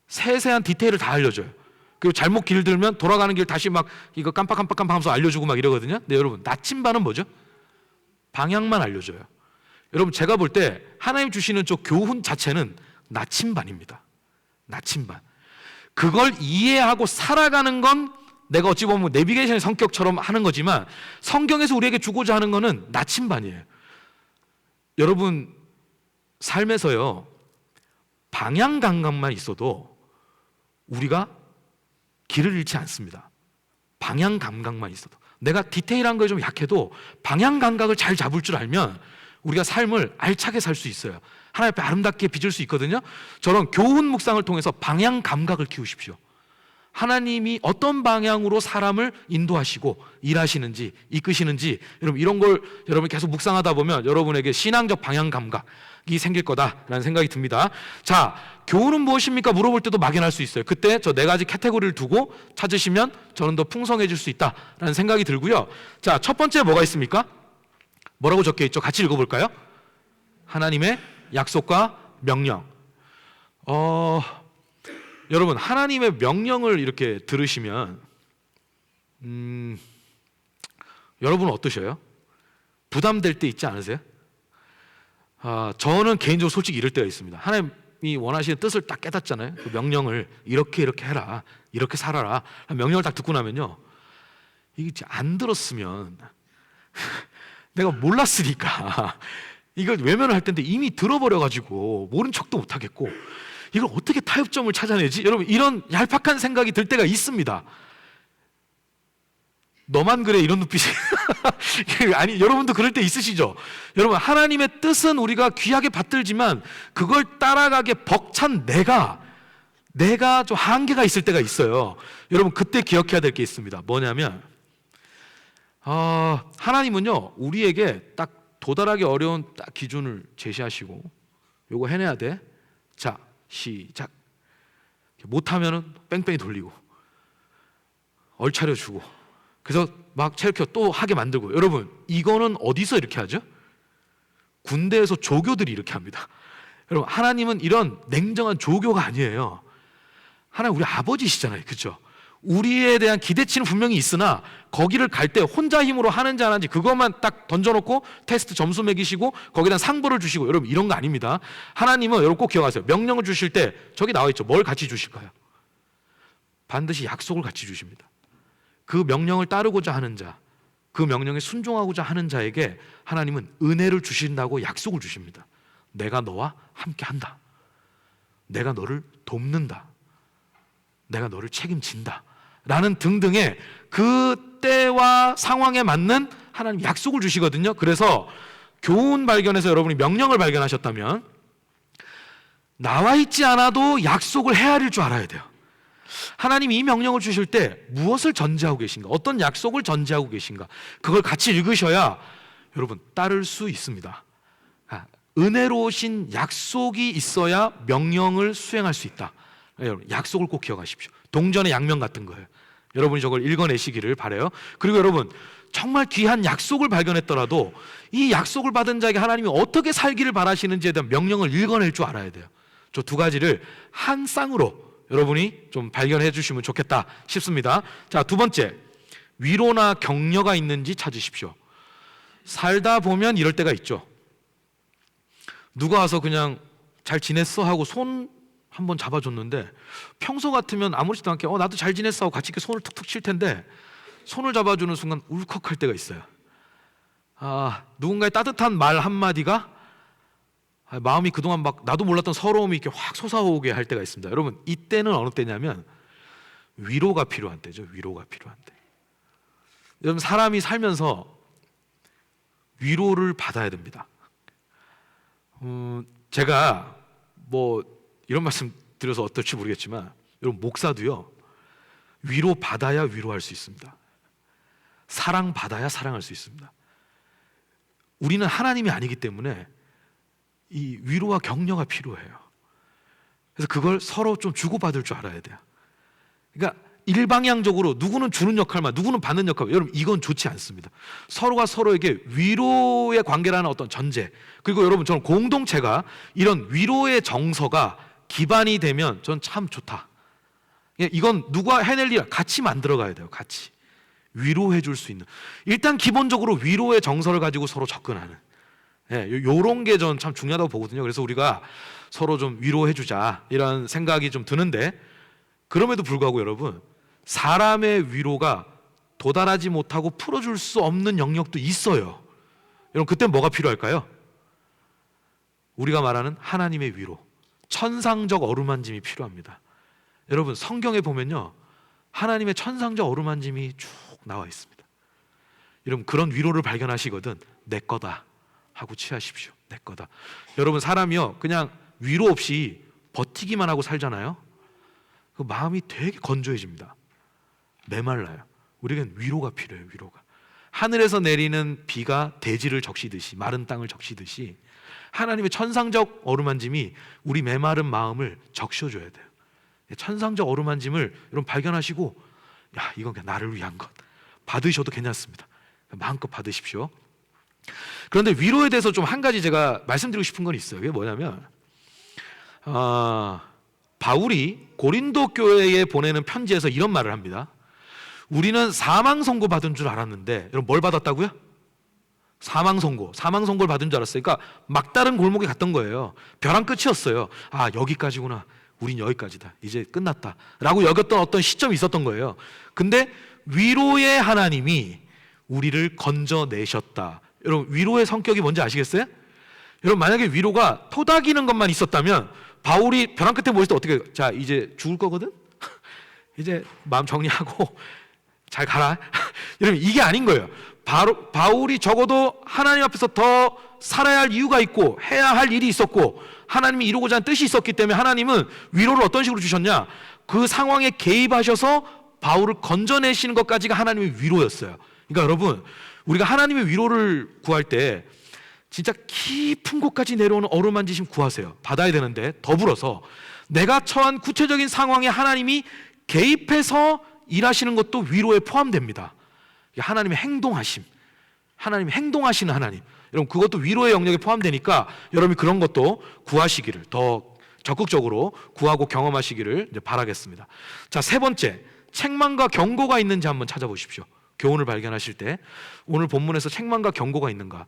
세세한 디테일을 다 알려줘요. 그리고 잘못 길 들면 돌아가는 길 다시 막 이거 깜빡깜빡하면서 알려주고 막 이러거든요. 근데 여러분 나침반은 뭐죠? 방향만 알려줘요. 여러분 제가 볼 때 하나님 주시는 저 교훈 자체는 나침반입니다. 나침반. 그걸 이해하고 살아가는 건 내가 어찌 보면 내비게이션의 성격처럼 하는 거지만, 성경에서 우리에게 주고자 하는 거는 나침반이에요. 여러분 삶에서요, 방향 감각만 있어도 우리가 길을 잃지 않습니다. 방향 감각만 있어도. 내가 디테일한 거에 좀 약해도 방향 감각을 잘 잡을 줄 알면 우리가 삶을 알차게 살 수 있어요. 하나님 앞에 아름답게 빚을 수 있거든요. 저런 교훈 묵상을 통해서 방향 감각을 키우십시오. 하나님이 어떤 방향으로 사람을 인도하시고 일하시는지 이끄시는지, 여러분 이런 걸 여러분 계속 묵상하다 보면 여러분에게 신앙적 방향 감각이 생길 거다라는 생각이 듭니다. 자, 교훈은 무엇입니까? 물어볼 때도 막연할 수 있어요. 그때 저 네 가지 카테고리를 두고 찾으시면 저는 더 풍성해질 수 있다라는 생각이 들고요. 자, 첫 번째 뭐가 있습니까? 뭐라고 적혀 있죠? 같이 읽어볼까요? 하나님의 약속과 명령. 여러분 하나님의 명령을 이렇게 들으시면 여러분은 어떠셔요? 부담될 때 있지 않으세요? 저는 개인적으로 솔직히 이럴 때가 있습니다. 하나님이 원하시는 뜻을 딱 깨닫잖아요. 그 명령을 이렇게 해라, 이렇게 살아라, 명령을 딱 듣고 나면요, 이게 안 들었으면 내가 몰랐으니까 이걸 외면을 할 텐데 이미 들어버려가지고 모른 척도 못하겠고, 이걸 어떻게 타협점을 찾아내지? 여러분 이런 얄팍한 생각이 들 때가 있습니다. 너만 그래 이런 눈빛이 아니, 여러분도 그럴 때 있으시죠? 여러분 하나님의 뜻은 우리가 귀하게 받들지만 그걸 따라가게 벅찬 내가 좀 한계가 있을 때가 있어요. 여러분 그때 기억해야 될 게 있습니다. 뭐냐면 하나님은요 우리에게 딱 도달하기 어려운 딱 기준을 제시하시고 요거 해내야 돼. 자 시작. 못하면은 뺑뺑이 돌리고 얼차려 주고, 그래서 막 체력혀 또 하게 만들고. 여러분 이거는 어디서 이렇게 하죠? 군대에서 조교들이 이렇게 합니다. 여러분 하나님은 이런 냉정한 조교가 아니에요. 하나님 우리 아버지시잖아요, 그렇죠? 우리에 대한 기대치는 분명히 있으나 거기를 갈 때 혼자 힘으로 하는지 안 하는지 그것만 딱 던져놓고 테스트 점수 매기시고 거기다 상벌을 주시고, 여러분 이런 거 아닙니다. 하나님은 여러분 꼭 기억하세요. 명령을 주실 때 저기 나와 있죠. 뭘 같이 주실까요? 반드시 약속을 같이 주십니다. 그 명령을 따르고자 하는 자, 그 명령에 순종하고자 하는 자에게 하나님은 은혜를 주신다고 약속을 주십니다. 내가 너와 함께 한다. 내가 너를 돕는다. 내가 너를 책임진다. 라는 등등의 그 때와 상황에 맞는 하나님 약속을 주시거든요. 그래서 교훈 발견에서 여러분이 명령을 발견하셨다면 나와 있지 않아도 약속을 헤아릴 줄 알아야 돼요. 하나님이 이 명령을 주실 때 무엇을 전제하고 계신가? 어떤 약속을 전제하고 계신가? 그걸 같이 읽으셔야 여러분 따를 수 있습니다. 은혜로우신 약속이 있어야 명령을 수행할 수 있다. 여러분 약속을 꼭 기억하십시오. 동전의 양면 같은 거예요. 여러분이 저걸 읽어내시기를 바라요. 그리고 여러분 정말 귀한 약속을 발견했더라도 이 약속을 받은 자에게 하나님이 어떻게 살기를 바라시는지에 대한 명령을 읽어낼 줄 알아야 돼요. 저 두 가지를 한 쌍으로 여러분이 좀 발견해 주시면 좋겠다 싶습니다. 자, 두 번째, 위로나 격려가 있는지 찾으십시오. 살다 보면 이럴 때가 있죠. 누가 와서 그냥 잘 지냈어 하고 손 한번 잡아줬는데 평소 같으면 아무렇지도 않게 나도 잘 지냈어 하고 같이 이렇게 손을 툭툭 칠 텐데 손을 잡아주는 순간 울컥할 때가 있어요. 누군가의 따뜻한 말 한마디가 마음이 그동안 막 나도 몰랐던 서러움이 이렇게 확 솟아오게 할 때가 있습니다. 여러분 이때는 어느 때냐면 위로가 필요한 때죠. 위로가 필요한 때. 여러분 사람이 살면서 위로를 받아야 됩니다. 제가 뭐 이런 말씀 드려서 어떨지 모르겠지만 여러분 목사도요 위로 받아야 위로할 수 있습니다. 사랑 받아야 사랑할 수 있습니다. 우리는 하나님이 아니기 때문에 이 위로와 격려가 필요해요. 그래서 그걸 서로 좀 주고받을 줄 알아야 돼요. 그러니까 일방향적으로 누구는 주는 역할만 누구는 받는 역할, 여러분 이건 좋지 않습니다. 서로가 서로에게 위로의 관계라는 어떤 전제, 그리고 여러분 저는 공동체가 이런 위로의 정서가 기반이 되면 전 참 좋다. 이건 누가 해낼 일 같이 만들어가야 돼요. 같이 위로해 줄 수 있는, 일단 기본적으로 위로의 정서를 가지고 서로 접근하는 요런 게 전 참 중요하다고 보거든요. 그래서 우리가 서로 좀 위로해 주자 이런 생각이 좀 드는데, 그럼에도 불구하고 여러분 사람의 위로가 도달하지 못하고 풀어줄 수 없는 영역도 있어요. 여러분 그때 뭐가 필요할까요? 우리가 말하는 하나님의 위로, 천상적 어루만짐이 필요합니다. 여러분 성경에 보면요 하나님의 천상적 어루만짐이 쭉 나와 있습니다. 여러분 그런 위로를 발견하시거든 내 거다 하고 취하십시오. 내 거다. 여러분 사람이요 그냥 위로 없이 버티기만 하고 살잖아요. 그 마음이 되게 건조해집니다. 메말라요. 우리에겐 위로가 필요해요. 위로가. 하늘에서 내리는 비가 대지를 적시듯이, 마른 땅을 적시듯이 하나님의 천상적 어루만짐이 우리 메마른 마음을 적셔줘야 돼요. 천상적 어루만짐을 여러분 발견하시고 이건 그냥 나를 위한 것 받으셔도 괜찮습니다. 마음껏 받으십시오. 그런데 위로에 대해서 좀 한 가지 제가 말씀드리고 싶은 건 있어요. 그게 뭐냐면 바울이 고린도 교회에 보내는 편지에서 이런 말을 합니다. 우리는 사망 선고 받은 줄 알았는데, 여러분 뭘 받았다고요? 사망 선고를 받은 줄 알았어요. 그러니까 막다른 골목에 갔던 거예요. 벼랑 끝이었어요. 여기까지구나. 우린 여기까지다. 이제 끝났다. 라고 여겼던 어떤 시점이 있었던 거예요. 근데 위로의 하나님이 우리를 건져내셨다. 여러분 위로의 성격이 뭔지 아시겠어요? 여러분 만약에 위로가 토닥이는 것만 있었다면 바울이 벼랑 끝에 모였을 때 어떻게, 자 이제 죽을 거거든? 이제 마음 정리하고 잘 가라. 여러분 이게 아닌 거예요. 바울이 적어도 하나님 앞에서 더 살아야 할 이유가 있고 해야 할 일이 있었고 하나님이 이루고자 하는 뜻이 있었기 때문에 하나님은 위로를 어떤 식으로 주셨냐, 그 상황에 개입하셔서 바울을 건져내시는 것까지가 하나님의 위로였어요. 그러니까 여러분 우리가 하나님의 위로를 구할 때 진짜 깊은 곳까지 내려오는 어루만지심 구하세요. 받아야 되는데 더불어서 내가 처한 구체적인 상황에 하나님이 개입해서 일하시는 것도 위로에 포함됩니다. 하나님의 행동하심, 하나님이 행동하시는 하나님, 여러분 그것도 위로의 영역에 포함되니까 여러분이 그런 것도 구하시기를, 더 적극적으로 구하고 경험하시기를 이제 바라겠습니다. 자, 세 번째, 책망과 경고가 있는지 한번 찾아보십시오. 교훈을 발견하실 때 오늘 본문에서 책망과 경고가 있는가?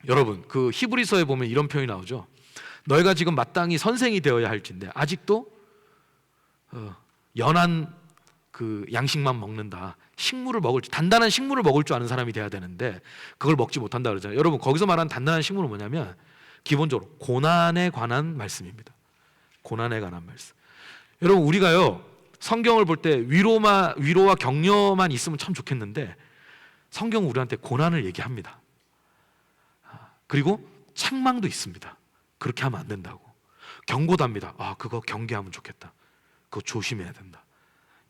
여러분, 그 히브리서에 보면 이런 표현이 나오죠. 너희가 지금 마땅히 선생이 되어야 할진데 아직도 연한 그 양식만 먹는다. 단단한 식물을 먹을 줄 아는 사람이 돼야 되는데 그걸 먹지 못한다 그러잖아요. 여러분, 거기서 말하는 단단한 식물은 뭐냐면 기본적으로 고난에 관한 말씀입니다. 고난에 관한 말씀. 여러분, 우리가요 성경을 볼 때 위로와 격려만 있으면 참 좋겠는데 성경은 우리한테 고난을 얘기합니다. 그리고 책망도 있습니다. 그렇게 하면 안 된다고. 경고도 합니다. 그거 경계하면 좋겠다. 그거 조심해야 된다.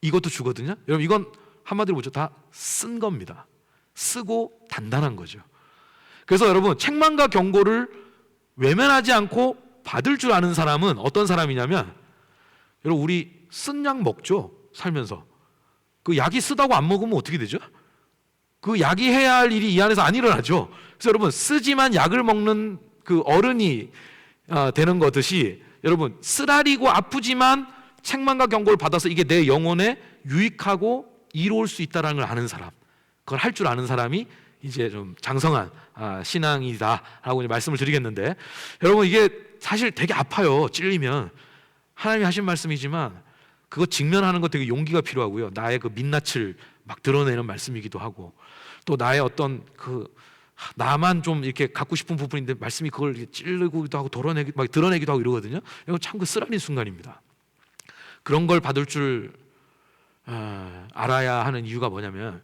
이것도 주거든요. 여러분, 이건 한마디로 뭐죠? 다 쓴 겁니다. 쓰고 단단한 거죠. 그래서 여러분, 책망과 경고를 외면하지 않고 받을 줄 아는 사람은 어떤 사람이냐면, 여러분, 우리 쓴 약 먹죠. 살면서. 그 약이 쓰다고 안 먹으면 어떻게 되죠? 그 약이 해야 할 일이 이 안에서 안 일어나죠. 그래서 여러분, 쓰지만 약을 먹는 그 어른이 되는 거듯이 여러분, 쓰라리고 아프지만 책망과 경고를 받아서 이게 내 영혼에 유익하고 이로울 수 있다는 걸 아는 사람, 그걸 할 줄 아는 사람이 이제 좀 장성한 신앙이다라고 이제 말씀을 드리겠는데, 여러분, 이게 사실 되게 아파요. 찔리면. 하나님이 하신 말씀이지만 그거 직면하는 거 되게 용기가 필요하고요. 나의 그 민낯을 막 드러내는 말씀이기도 하고, 또 나의 어떤 그 나만 좀 이렇게 갖고 싶은 부분인데 말씀이 그걸 찌르기도 하고 드러내기도 하고 이러거든요. 이건 참 그 쓰라린 순간입니다. 그런 걸 받을 줄 알아야 하는 이유가 뭐냐면,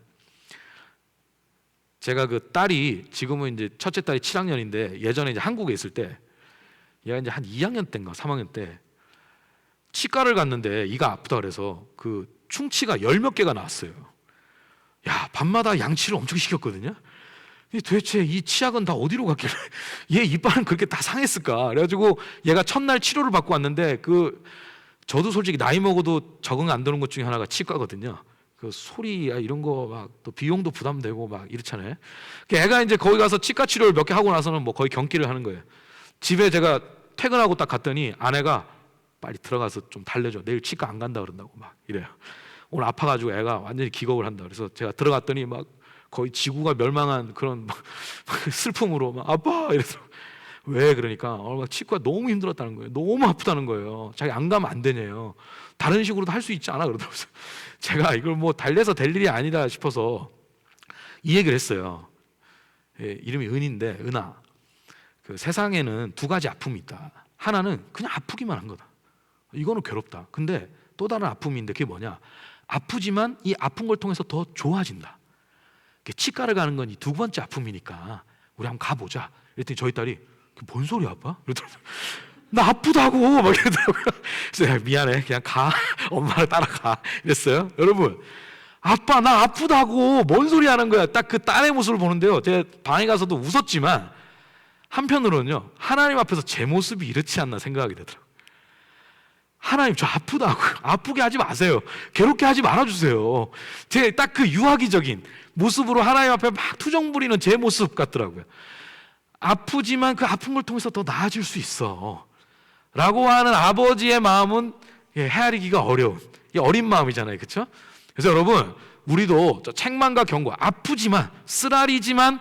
제가 그 딸이 지금은 이제 첫째 딸이 7학년인데 예전에 이제 한국에 있을 때 얘가 이제 한 2학년 때인가 3학년 때 치과를 갔는데 이가 아프다 그래서 그 충치가 10몇 개가 나왔어요. 야, 밤마다 양치를 엄청 시켰거든요. 도대체 이 치약은 다 어디로 갔길래 얘 이빨은 그렇게 다 상했을까? 그래가지고 얘가 첫날 치료를 받고 왔는데 저도 솔직히 나이 먹어도 적응 안 되는 것 중에 하나가 치과거든요. 그 소리 이런 거 막 또 비용도 부담되고 막 이렇잖아요. 애가 이제 거기 가서 치과 치료를 몇 개 하고 나서는 뭐 거의 경기를 하는 거예요. 집에 제가 퇴근하고 딱 갔더니 아내가 빨리 들어가서 좀 달래줘. 내일 치과 안 간다 그런다고 막 이래요. 오늘 아파가지고 애가 완전히 기겁을 한다. 그래서 제가 들어갔더니 막 거의 지구가 멸망한 그런 막 슬픔으로 막 아빠 이래서 왜 그러니까 막 치과 너무 힘들었다는 거예요. 너무 아프다는 거예요. 자기 안 가면 안 되냐요. 다른 식으로도 할 수 있지 않아 그러더라고요. 제가 이걸 뭐 달래서 될 일이 아니다 싶어서 이 얘기를 했어요. 이름이 은인데, 은아, 그 세상에는 두 가지 아픔이 있다. 하나는 그냥 아프기만 한 거다. 이거는 괴롭다. 근데 또 다른 아픔인데 그게 뭐냐? 아프지만 이 아픈 걸 통해서 더 좋아진다. 치과를 가는 건 이 두 번째 아픔이니까 우리 한번 가보자. 그랬더니 저희 딸이 뭔 소리야 아빠? 그러더라고요. 나 아프다고 막 이러더라고요. 그래서 야, 미안해, 그냥 가. 엄마를 따라가 이랬어요. 여러분, 아빠 나 아프다고 뭔 소리 하는 거야. 딱 그 딸의 모습을 보는데요, 제가 방에 가서도 웃었지만 한편으로는요, 하나님 앞에서 제 모습이 이렇지 않나 생각하게 되더라고요. 하나님, 저 아프다고요. 아프게 하지 마세요. 괴롭게 하지 말아주세요. 제 딱 그 유아기적인 모습으로 하나님 앞에 막 투정 부리는 제 모습 같더라고요. 아프지만 그 아픈 걸 통해서 더 나아질 수 있어 라고 하는 아버지의 마음은 헤아리기가 어려운 어린 마음이잖아요. 그렇죠? 그래서 여러분, 우리도 저 책망과 경고, 아프지만 쓰라리지만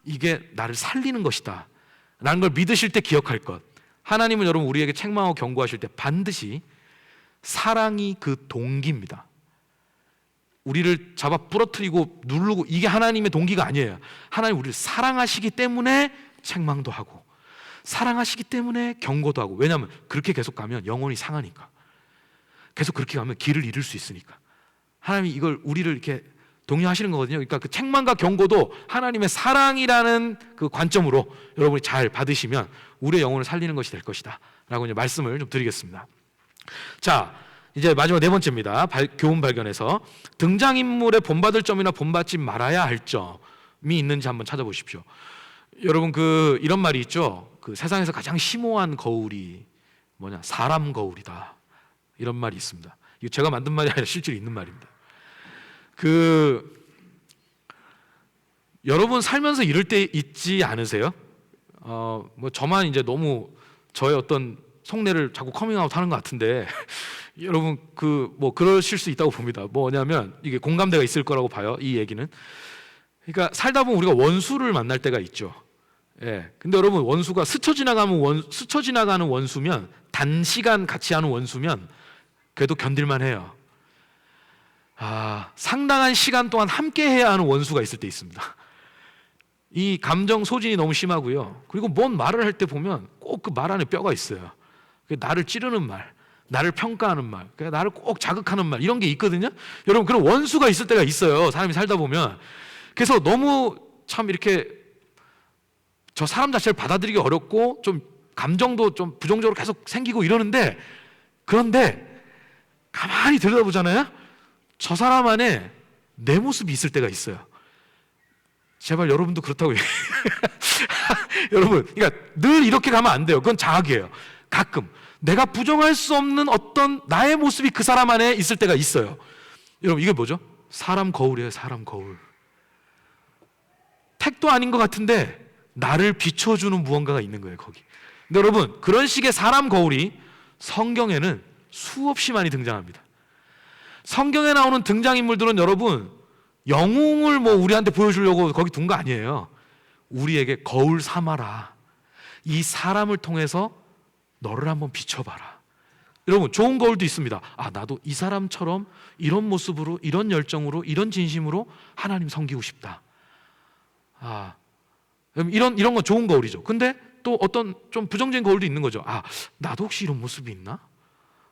이게 나를 살리는 것이다 라는 걸 믿으실 때 기억할 것. 하나님은 여러분 우리에게 책망하고 경고하실 때 반드시 사랑이 그 동기입니다. 우리를 잡아 부러뜨리고 누르고 이게 하나님의 동기가 아니에요. 하나님 우리를 사랑하시기 때문에 책망도 하고 사랑하시기 때문에 경고도 하고. 왜냐하면 그렇게 계속 가면 영혼이 상하니까. 계속 그렇게 가면 길을 잃을 수 있으니까. 하나님이 이걸 우리를 이렇게 독려하시는 거거든요. 그러니까 그 책망과 경고도 하나님의 사랑이라는 그 관점으로 여러분이 잘 받으시면 우리의 영혼을 살리는 것이 될 것이다 라고 이제 말씀을 좀 드리겠습니다. 자, 이제 마지막 네 번째입니다. 교훈 발견에서 등장인물의 본받을 점이나 본받지 말아야 할 점이 있는지 한번 찾아보십시오. 여러분, 이런 말이 있죠. 그 세상에서 가장 심오한 거울이 뭐냐? 사람 거울이다. 이런 말이 있습니다. 이거 제가 만든 말이 아니라 실제로 있는 말입니다. 여러분 살면서 이럴 때 있지 않으세요? 뭐 저만 이제 너무 저의 어떤 속내를 자꾸 커밍아웃 하는 것 같은데 여러분 그러실 수 있다고 봅니다. 뭐냐면 이게 공감대가 있을 거라고 봐요. 이 얘기는. 그러니까 살다 보면 우리가 원수를 만날 때가 있죠. 예. 근데 여러분 원수가 스쳐 지나가는 원수면 단시간 같이 하는 원수면 그래도 견딜만 해요. 상당한 시간 동안 함께 해야 하는 원수가 있을 때 있습니다. 이 감정 소진이 너무 심하고요. 그리고 뭔 말을 할 때 보면 꼭 그 말 안에 뼈가 있어요. 나를 찌르는 말, 나를 평가하는 말, 나를 꼭 자극하는 말 이런 게 있거든요. 여러분 그런 원수가 있을 때가 있어요. 사람이 살다 보면. 그래서 너무 참 이렇게 저 사람 자체를 받아들이기 어렵고 좀 감정도 좀 부정적으로 계속 생기고 이러는데, 그런데 가만히 들여다보잖아요. 저 사람 안에 내 모습이 있을 때가 있어요. 제발 여러분도 그렇다고 여러분, 그러니까 늘 이렇게 가면 안 돼요. 그건 자학이에요. 가끔 내가 부정할 수 없는 어떤 나의 모습이 그 사람 안에 있을 때가 있어요. 여러분 이게 뭐죠? 사람 거울이에요. 사람 거울. 택도 아닌 것 같은데 나를 비춰주는 무언가가 있는 거예요, 거기. 근데 여러분 그런 식의 사람 거울이 성경에는 수없이 많이 등장합니다. 성경에 나오는 등장인물들은 여러분 영웅을 우리한테 보여주려고 거기 둔 거 아니에요. 우리에게 거울 삼아라. 이 사람을 통해서 너를 한번 비춰봐라. 여러분 좋은 거울도 있습니다. 나도 이 사람처럼 이런 모습으로 이런 열정으로 이런 진심으로 하나님 섬기고 싶다. 이런 건 좋은 거울이죠. 근데 또 어떤 좀 부정적인 거울도 있는 거죠. 나도 혹시 이런 모습이 있나?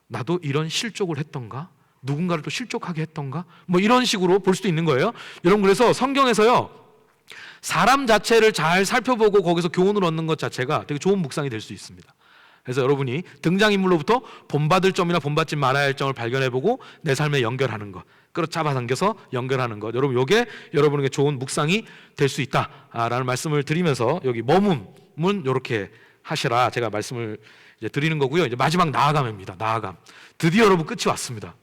나도 이런 실족을 했던가? 누군가를 또 실족하게 했던가? 이런 식으로 볼 수도 있는 거예요. 여러분 그래서 성경에서요 사람 자체를 잘 살펴보고 거기서 교훈을 얻는 것 자체가 되게 좋은 묵상이 될 수 있습니다. 그래서 여러분이 등장인물로부터 본받을 점이나 본받지 말아야 할 점을 발견해보고 내 삶에 연결하는 것, 끌어잡아당겨서 연결하는 것, 여러분 이게 여러분에게 좋은 묵상이 될 수 있다라는 말씀을 드리면서, 여기 머문 이렇게 하시라 제가 말씀을 이제 드리는 거고요. 이제 마지막 나아감입니다. 나아감. 드디어 여러분 끝이 왔습니다.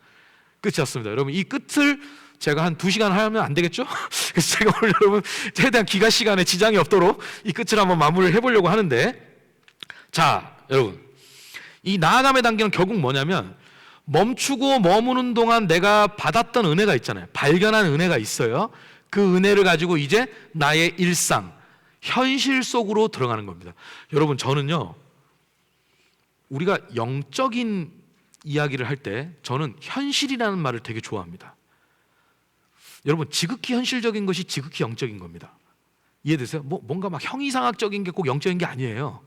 여러분 이 끝을 제가 한 2시간 하면 안 되겠죠? 그래서 제가 오늘 여러분 최대한 기가 시간에 지장이 없도록 이 끝을 한번 마무리를 해보려고 하는데, 자 여러분 이 나아감의 단계는 결국 뭐냐면 멈추고 머무는 동안 내가 받았던 은혜가 있잖아요. 발견한 은혜가 있어요. 그 은혜를 가지고 이제 나의 일상, 현실 속으로 들어가는 겁니다. 여러분 저는요 우리가 영적인 이야기를 할 때 저는 현실이라는 말을 되게 좋아합니다. 여러분 지극히 현실적인 것이 지극히 영적인 겁니다. 이해되세요? 뭔가 막 형이상학적인 게 꼭 영적인 게 아니에요.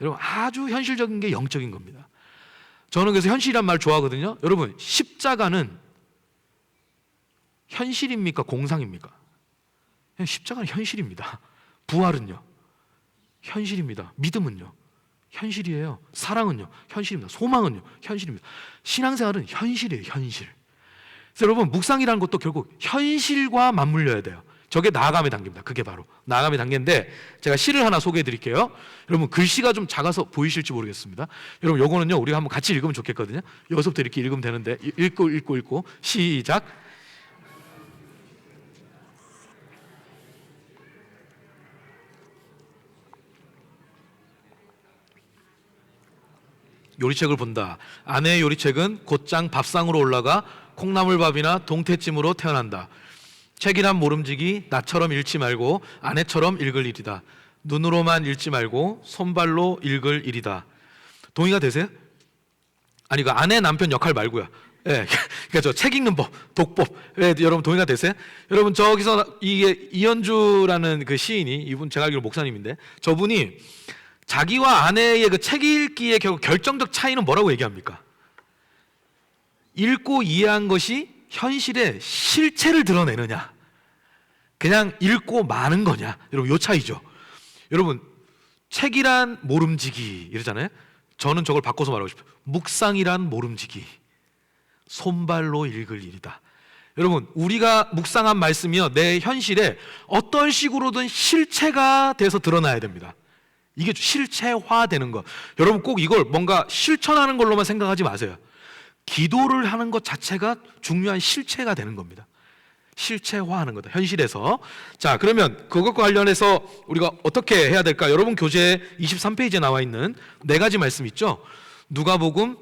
여러분 아주 현실적인 게 영적인 겁니다. 저는 그래서 현실이란 말 좋아하거든요. 여러분 십자가는 현실입니까? 공상입니까? 십자가는 현실입니다. 부활은요? 현실입니다. 믿음은요? 현실이에요. 사랑은요? 현실입니다. 소망은요? 현실입니다. 신앙생활은 현실이에요. 현실. 그래서 여러분 묵상이라는 것도 결국 현실과 맞물려야 돼요. 저게 나아감의 단계입니다. 그게 바로 나아감의 단계인데, 제가 시를 하나 소개해 드릴게요. 여러분 글씨가 좀 작아서 보이실지 모르겠습니다. 여러분 요거는요 우리가 한번 같이 읽으면 좋겠거든요. 여기서부터 이렇게 읽으면 되는데 읽고 시작. 요리책을 본다. 아내의 요리책은 곧장 밥상으로 올라가 콩나물밥이나 동태찜으로 태어난다. 책이란 모름지기 나처럼 읽지 말고 아내처럼 읽을 일이다. 눈으로만 읽지 말고 손발로 읽을 일이다. 동의가 되세요? 아니 그 아내 남편 역할 말고요. 그러니까 저 책 읽는 법, 독법. 여러분 동의가 되세요? 여러분 저기서 이게 이현주라는 그 시인이, 이분 제가 알기로 목사님인데, 저분이 자기와 아내의 그 책 읽기의 결국 결정적 차이는 뭐라고 얘기합니까? 읽고 이해한 것이 현실의 실체를 드러내느냐, 그냥 읽고 마는 거냐. 여러분 요 차이죠. 여러분 책이란 모름지기 이러잖아요. 저는 저걸 바꿔서 말하고 싶어요. 묵상이란 모름지기, 손발로 읽을 일이다. 여러분 우리가 묵상한 말씀이요 내 현실에 어떤 식으로든 실체가 돼서 드러나야 됩니다. 이게 실체화되는 것. 여러분 꼭 이걸 뭔가 실천하는 걸로만 생각하지 마세요. 기도를 하는 것 자체가 중요한 실체가 되는 겁니다. 실체화하는 거다, 현실에서. 자 그러면 그것과 관련해서 우리가 어떻게 해야 될까? 여러분 교재 23페이지에 나와 있는 4가지 말씀 있죠. 누가복음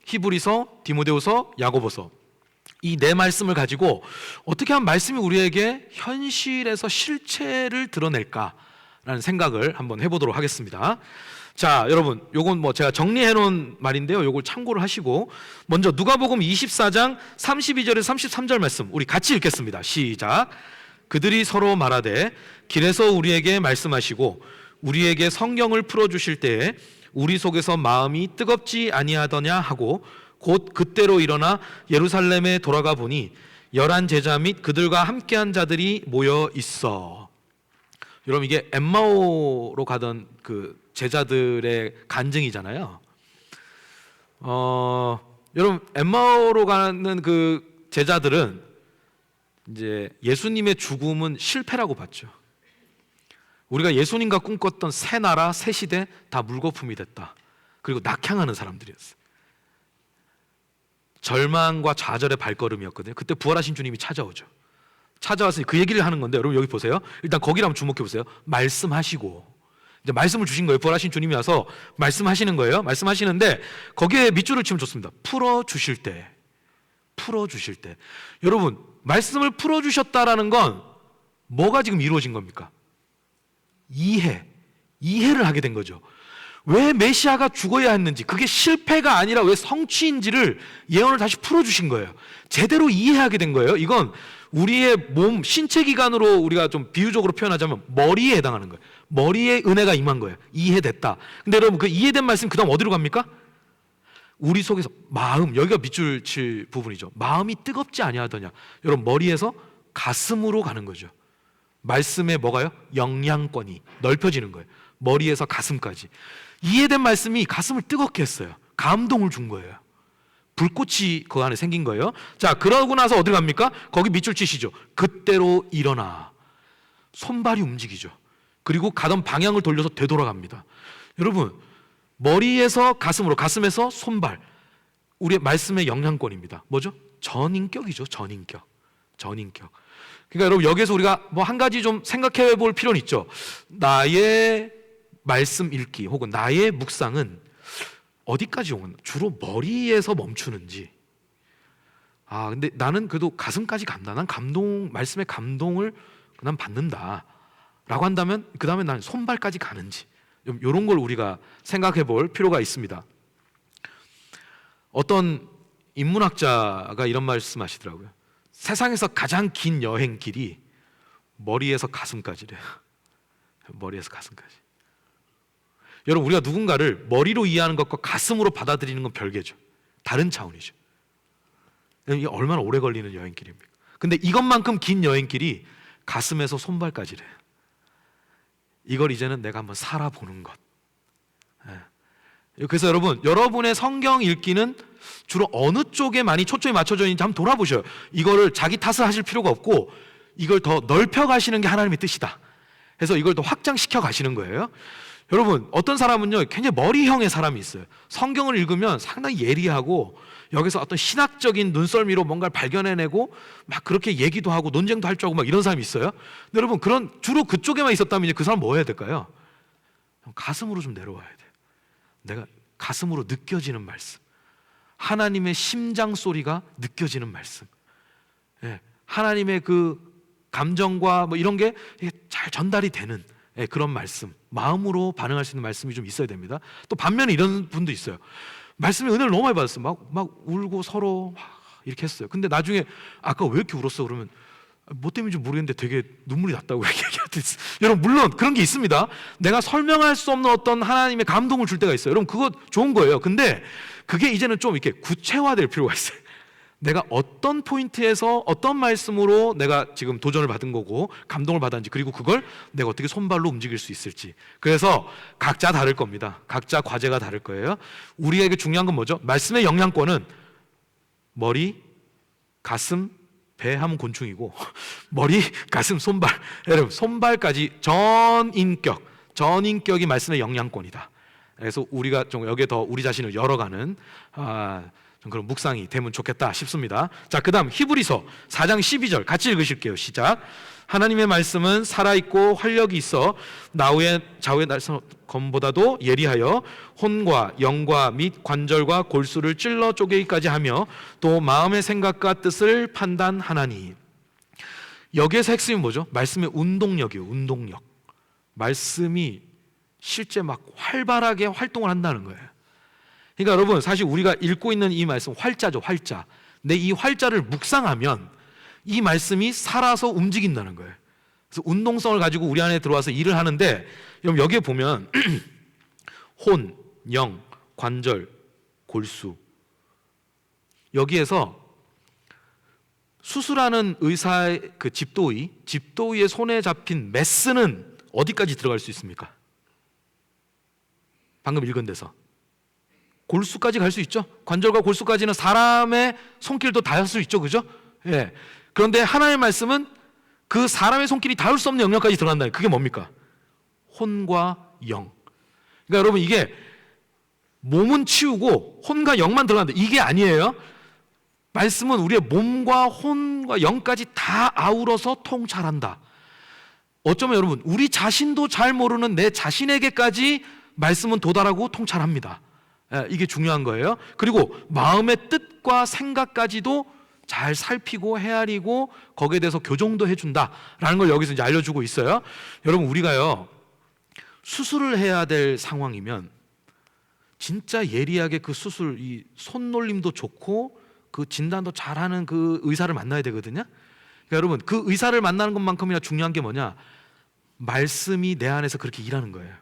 히브리서, 디모데후서, 야고보서 이 네 말씀을 가지고 어떻게 하면 말씀이 우리에게 현실에서 실체를 드러낼까라는 생각을 한번 해보도록 하겠습니다. 자, 여러분, 요건 뭐 제가 정리해 놓은 말인데요. 요걸 참고를 하시고 먼저 누가복음 24장 32절에서 33절 말씀 우리 같이 읽겠습니다. 시작. 그들이 서로 말하되 길에서 우리에게 말씀하시고 우리에게 성경을 풀어 주실 때에 우리 속에서 마음이 뜨겁지 아니하더냐 하고 곧 그때로 일어나 예루살렘에 돌아가 보니 11 제자 및 그들과 함께한 자들이 모여 있어. 여러분, 이게 엠마오로 가던 그 제자들의 간증이잖아요. 여러분, 엠마오로 가는 그 제자들은 이제 예수님의 죽음은 실패라고 봤죠. 우리가 예수님과 꿈꿨던 새 나라, 새 시대 다 물거품이 됐다. 그리고 낙향하는 사람들이었어요. 절망과 좌절의 발걸음이었거든요. 그때 부활하신 주님이 찾아오죠. 찾아와서 그 얘기를 하는 건데, 여러분 여기 보세요. 일단 거기를 한번 주목해 보세요. 말씀하시고 이제 말씀을 주신 거예요. 부활하신 주님이 와서 말씀하시는 거예요. 말씀하시는데 거기에 밑줄을 치면 좋습니다. 풀어 주실 때. 여러분, 말씀을 풀어 주셨다라는 건 뭐가 지금 이루어진 겁니까? 이해를 하게 된 거죠. 왜 메시아가 죽어야 했는지, 그게 실패가 아니라 왜 성취인지를 예언을 다시 풀어주신 거예요. 제대로 이해하게 된 거예요. 이건 우리의 몸, 신체 기관으로 우리가 좀 비유적으로 표현하자면 머리에 해당하는 거예요. 머리에 은혜가 임한 거예요. 이해됐다. 근데 여러분, 그 이해된 말씀 그 다음 어디로 갑니까? 우리 속에서 마음, 여기가 밑줄 칠 부분이죠. 마음이 뜨겁지 아니하더냐. 여러분, 머리에서 가슴으로 가는 거죠. 말씀에 뭐가요? 영향권이 넓혀지는 거예요. 머리에서 가슴까지. 이해된 말씀이 가슴을 뜨겁게 했어요. 감동을 준 거예요. 불꽃이 그 안에 생긴 거예요. 자, 그러고 나서 어디 갑니까? 거기 밑줄 치시죠. 그때로 일어나. 손발이 움직이죠. 그리고 가던 방향을 돌려서 되돌아갑니다. 여러분, 머리에서 가슴으로, 가슴에서 손발. 우리의 말씀의 영향권입니다. 뭐죠? 전인격이죠. 전인격. 그러니까 여러분, 여기서 우리가 뭐 한 가지 좀 생각해 볼 필요는 있죠. 나의 말씀 읽기 혹은 나의 묵상은 어디까지 오는, 주로 머리에서 멈추는지. 근데 나는 그래도 가슴까지 간다. 난 말씀의 감동을 난 받는다 라고 한다면 그 다음에 난 손발까지 가는지, 이런 걸 우리가 생각해 볼 필요가 있습니다. 어떤 인문학자가 이런 말씀 하시더라고요. 세상에서 가장 긴 여행 길이 머리에서 가슴까지래요. 머리에서 가슴까지. 여러분, 우리가 누군가를 머리로 이해하는 것과 가슴으로 받아들이는 건 별개죠. 다른 차원이죠. 이게 얼마나 오래 걸리는 여행길입니까? 근데 이것만큼 긴 여행길이 가슴에서 손발까지래요. 이걸 이제는 내가 한번 살아보는 것. 그래서 여러분의 성경 읽기는 주로 어느 쪽에 많이 초점이 맞춰져 있는지 한번 돌아보셔요. 이거를 자기 탓을 하실 필요가 없고 이걸 더 넓혀 가시는 게 하나님의 뜻이다. 그래서 이걸 더 확장시켜 가시는 거예요. 여러분, 어떤 사람은요 굉장히 머리형의 사람이 있어요. 성경을 읽으면 상당히 예리하고 여기서 어떤 신학적인 눈썰미로 뭔가를 발견해내고 막 그렇게 얘기도 하고 논쟁도 할 줄 알고 막 이런 사람이 있어요. 근데 여러분, 주로 그쪽에만 있었다면 이제 그 사람 뭐 해야 될까요? 가슴으로 좀 내려와야 돼요. 내가 가슴으로 느껴지는 말씀, 하나님의 심장 소리가 느껴지는 말씀, 하나님의 그 감정과 뭐 이런 게 잘 전달이 되는 그런 말씀, 마음으로 반응할 수 있는 말씀이 좀 있어야 됩니다. 또 반면에 이런 분도 있어요. 말씀의 은혜를 너무 많이 받았어요. 막 울고 서로 이렇게 했어요. 근데 나중에 아까 왜 이렇게 울었어? 그러면 뭐 때문인지 모르겠는데 되게 눈물이 났다고 얘기하듯이. 여러분, 물론 그런 게 있습니다. 내가 설명할 수 없는 어떤 하나님의 감동을 줄 때가 있어요. 여러분, 그거 좋은 거예요. 근데 그게 이제는 좀 이렇게 구체화될 필요가 있어요. 내가 어떤 포인트에서 어떤 말씀으로 내가 지금 도전을 받은 거고 감동을 받았는지, 그리고 그걸 내가 어떻게 손발로 움직일 수 있을지. 그래서 각자 다를 겁니다. 각자 과제가 다를 거예요. 우리에게 중요한 건 뭐죠? 말씀의 영향권은 머리, 가슴, 배 하면 곤충이고 머리, 가슴, 손발. 여러분, 손발까지 전인격이 말씀의 영향권이다. 그래서 우리가 좀 여기에 더 우리 자신을 열어가는 좀 그런 묵상이 되면 좋겠다 싶습니다. 자, 그다음 히브리서 4장 12절 같이 읽으실게요. 시작. 하나님의 말씀은 살아있고 활력이 있어 좌우의 날검보다도 예리하여 혼과 영과 및 관절과 골수를 찔러 쪼개기까지 하며 또 마음의 생각과 뜻을 판단하나니. 여기에서 핵심이 뭐죠? 말씀의 운동력이에요. 운동력. 말씀이 실제 막 활발하게 활동을 한다는 거예요. 그러니까 여러분, 사실 우리가 읽고 있는 이 말씀 활자죠. 활자. 근데 이 활자를 묵상하면 이 말씀이 살아서 움직인다는 거예요. 그래서 운동성을 가지고 우리 안에 들어와서 일을 하는데, 여러분 여기에 보면 혼, 영, 관절, 골수, 여기에서 수술하는 의사의 그 집도의의 손에 잡힌 메스는 어디까지 들어갈 수 있습니까? 방금 읽은 데서 골수까지 갈 수 있죠. 관절과 골수까지는 사람의 손길도 닿을 수 있죠, 그죠? 예. 그런데 하나님의 말씀은 그 사람의 손길이 닿을 수 없는 영역까지 들어간다. 그게 뭡니까? 혼과 영. 그러니까 여러분, 이게 몸은 치우고 혼과 영만 들어간다, 이게 아니에요. 말씀은 우리의 몸과 혼과 영까지 다 아우러서 통찰한다. 어쩌면 여러분, 우리 자신도 잘 모르는 내 자신에게까지 말씀은 도달하고 통찰합니다. 이게 중요한 거예요. 그리고 마음의 뜻과 생각까지도 잘 살피고 헤아리고 거기에 대해서 교정도 해준다라는 걸 여기서 이제 알려주고 있어요. 여러분, 우리가요 수술을 해야 될 상황이면 진짜 예리하게 그 수술, 이 손놀림도 좋고 그 진단도 잘하는 그 의사를 만나야 되거든요. 그러니까 여러분, 그 의사를 만나는 것만큼이나 중요한 게 뭐냐? 말씀이 내 안에서 그렇게 일하는 거예요.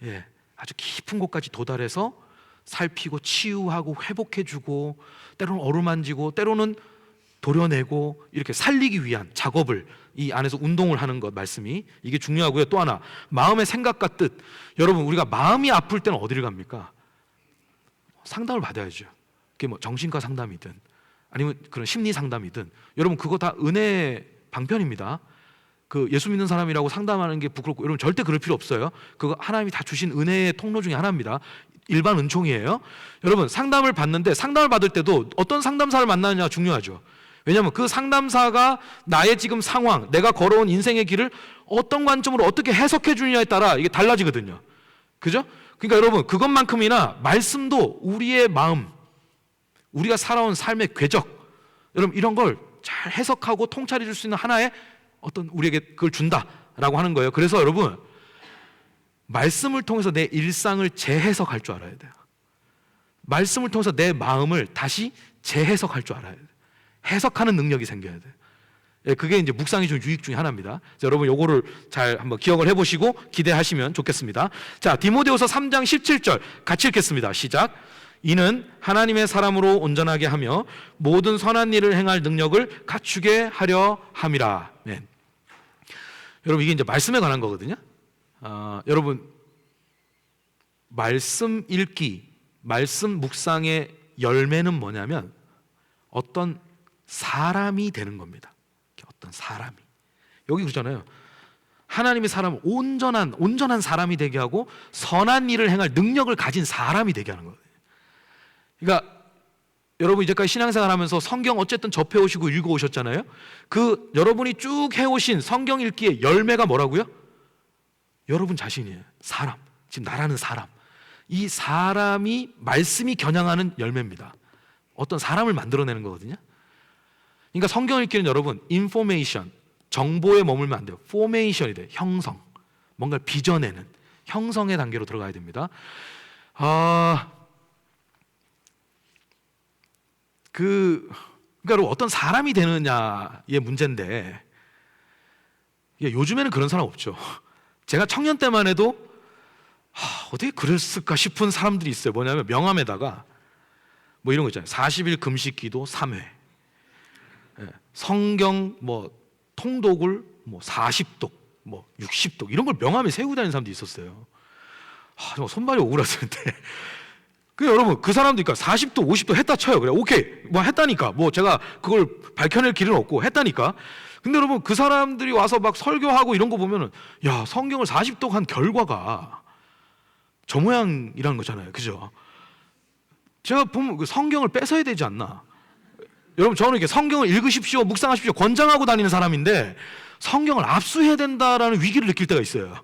예, 아주 깊은 곳까지 도달해서 살피고 치유하고 회복해주고, 때로는 어루만지고 때로는 도려내고, 이렇게 살리기 위한 작업을 이 안에서 운동을 하는 것, 말씀이 이게 중요하고요. 또 하나, 마음의 생각과 뜻. 여러분, 우리가 마음이 아플 때는 어디를 갑니까? 상담을 받아야죠. 그게 뭐 정신과 상담이든 아니면 그런 심리 상담이든, 여러분 그거 다 은혜 방편입니다. 그 예수 믿는 사람이라고 상담하는 게 부끄럽고, 여러분 절대 그럴 필요 없어요. 그거 하나님이 다 주신 은혜의 통로 중에 하나입니다. 일반 은총이에요. 여러분, 상담을 받는데 상담을 받을 때도 어떤 상담사를 만나느냐가 중요하죠. 왜냐하면 그 상담사가 나의 지금 상황, 내가 걸어온 인생의 길을 어떤 관점으로 어떻게 해석해 주느냐에 따라 이게 달라지거든요. 그죠? 그러니까 여러분, 그것만큼이나 말씀도 우리의 마음, 우리가 살아온 삶의 궤적, 여러분 이런 걸 잘 해석하고 통찰해 줄 수 있는 하나의 어떤 우리에게 그걸 준다라고 하는 거예요. 그래서 여러분, 말씀을 통해서 내 일상을 재해석할 줄 알아야 돼요. 말씀을 통해서 내 마음을 다시 재해석할 줄 알아야 돼요. 해석하는 능력이 생겨야 돼요. 예, 그게 이제 묵상이 좀 유익 중에 하나입니다. 여러분 요거를 잘 한번 기억을 해보시고 기대하시면 좋겠습니다. 자, 디모데후서 3장 17절 같이 읽겠습니다. 시작. 이는 하나님의 사람으로 온전하게 하며 모든 선한 일을 행할 능력을 갖추게 하려 함이라. 네. 여러분, 이게 이제 말씀에 관한 거거든요. 여러분, 말씀 읽기, 말씀 묵상의 열매는 뭐냐면 어떤 사람이 되는 겁니다. 어떤 사람이. 여기 그러잖아요. 하나님의 사람을 온전한 사람이 되게 하고 선한 일을 행할 능력을 가진 사람이 되게 하는 거예요. 그러니까 여러분, 이제까지 신앙생활 하면서 성경 어쨌든 접해오시고 읽어오셨잖아요. 그 여러분이 쭉 해오신 성경 읽기의 열매가 뭐라고요? 여러분 자신이에요. 사람, 지금 나라는 사람. 이 사람이 말씀이 겨냥하는 열매입니다. 어떤 사람을 만들어내는 거거든요. 그러니까 성경 읽기는 여러분, 인포메이션, 정보에 머물면 안 돼요. 포메이션이 돼요. 형성, 뭔가를 빚어내는 형성의 단계로 들어가야 됩니다. 그러니까 어떤 사람이 되느냐의 문제인데, 요즘에는 그런 사람 없죠. 제가 청년 때만 해도 어떻게 그랬을까 싶은 사람들이 있어요. 뭐냐면 명함에다가 뭐 이런 거 있잖아요. 40일 금식 기도 3회, 성경 뭐 통독을 뭐 40독, 뭐 60독, 이런 걸 명함에 세우고 다니는 사람도 있었어요. 정말 손발이 오그라드는데 여러분, 그 사람들이니까 40도 50도 했다 쳐요. 그래, 오케이, 뭐 했다니까, 뭐 제가 그걸 밝혀낼 길은 없고 했다니까. 근데 여러분, 그 사람들이 와서 막 설교하고 이런 거 보면은, 야, 성경을 40도 한 결과가 저 모양이라는 거잖아요. 그죠? 제가 보면 그 성경을 뺏어야 되지 않나? 여러분, 저는 이렇게 성경을 읽으십시오, 묵상하십시오 권장하고 다니는 사람인데 성경을 압수해야 된다라는 위기를 느낄 때가 있어요.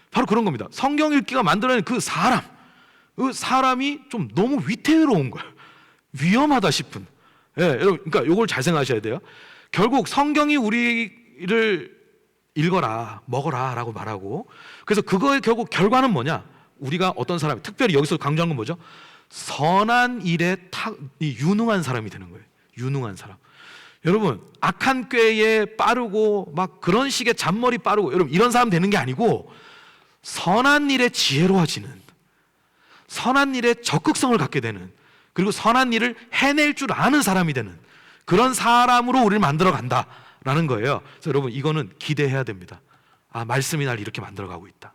바로 그런 겁니다. 성경 읽기가 만들어낸 그 사람이 좀 너무 위태로운 거예요. 위험하다 싶은. 예, 여러분, 그러니까 이걸 잘 생각하셔야 돼요. 결국 성경이 우리를 읽어라, 먹어라라고 말하고, 그래서 그거의 결국 결과는 뭐냐? 우리가 어떤 사람, 특별히 여기서 강조한 건 뭐죠? 선한 일에 유능한 사람이 되는 거예요. 유능한 사람. 여러분, 악한 꾀에 빠르고 막 그런 식의 잔머리 빠르고, 여러분 이런 사람 되는 게 아니고 선한 일에 지혜로워지는, 선한 일에 적극성을 갖게 되는, 그리고 선한 일을 해낼 줄 아는 사람이 되는 그런 사람으로 우리를 만들어 간다라는 거예요. 그래서 여러분, 이거는 기대해야 됩니다. 아, 말씀이 날 이렇게 만들어가고 있다.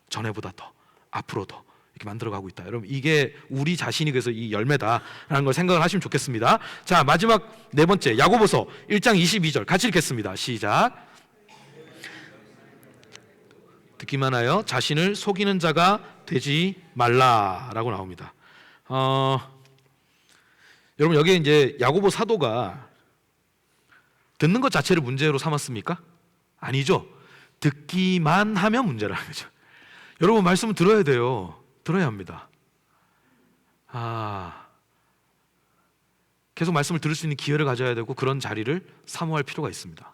전에보다 더, 앞으로 더 이렇게 만들어가고 있다. 여러분, 이게 우리 자신이 그래서 이 열매다라는 걸 생각을 하시면 좋겠습니다. 자, 마지막 네 번째, 야고보서 1장 22절 같이 읽겠습니다. 시작. 듣기만 하여 자신을 속이는 자가 되지 말라라고 나옵니다. 여러분, 여기에 이제 야고보 사도가 듣는 것 자체를 문제로 삼았습니까? 아니죠. 듣기만 하면 문제라는 거죠. 여러분, 말씀을 들어야 돼요. 들어야 합니다. 계속 말씀을 들을 수 있는 기회를 가져야 되고 그런 자리를 사모할 필요가 있습니다.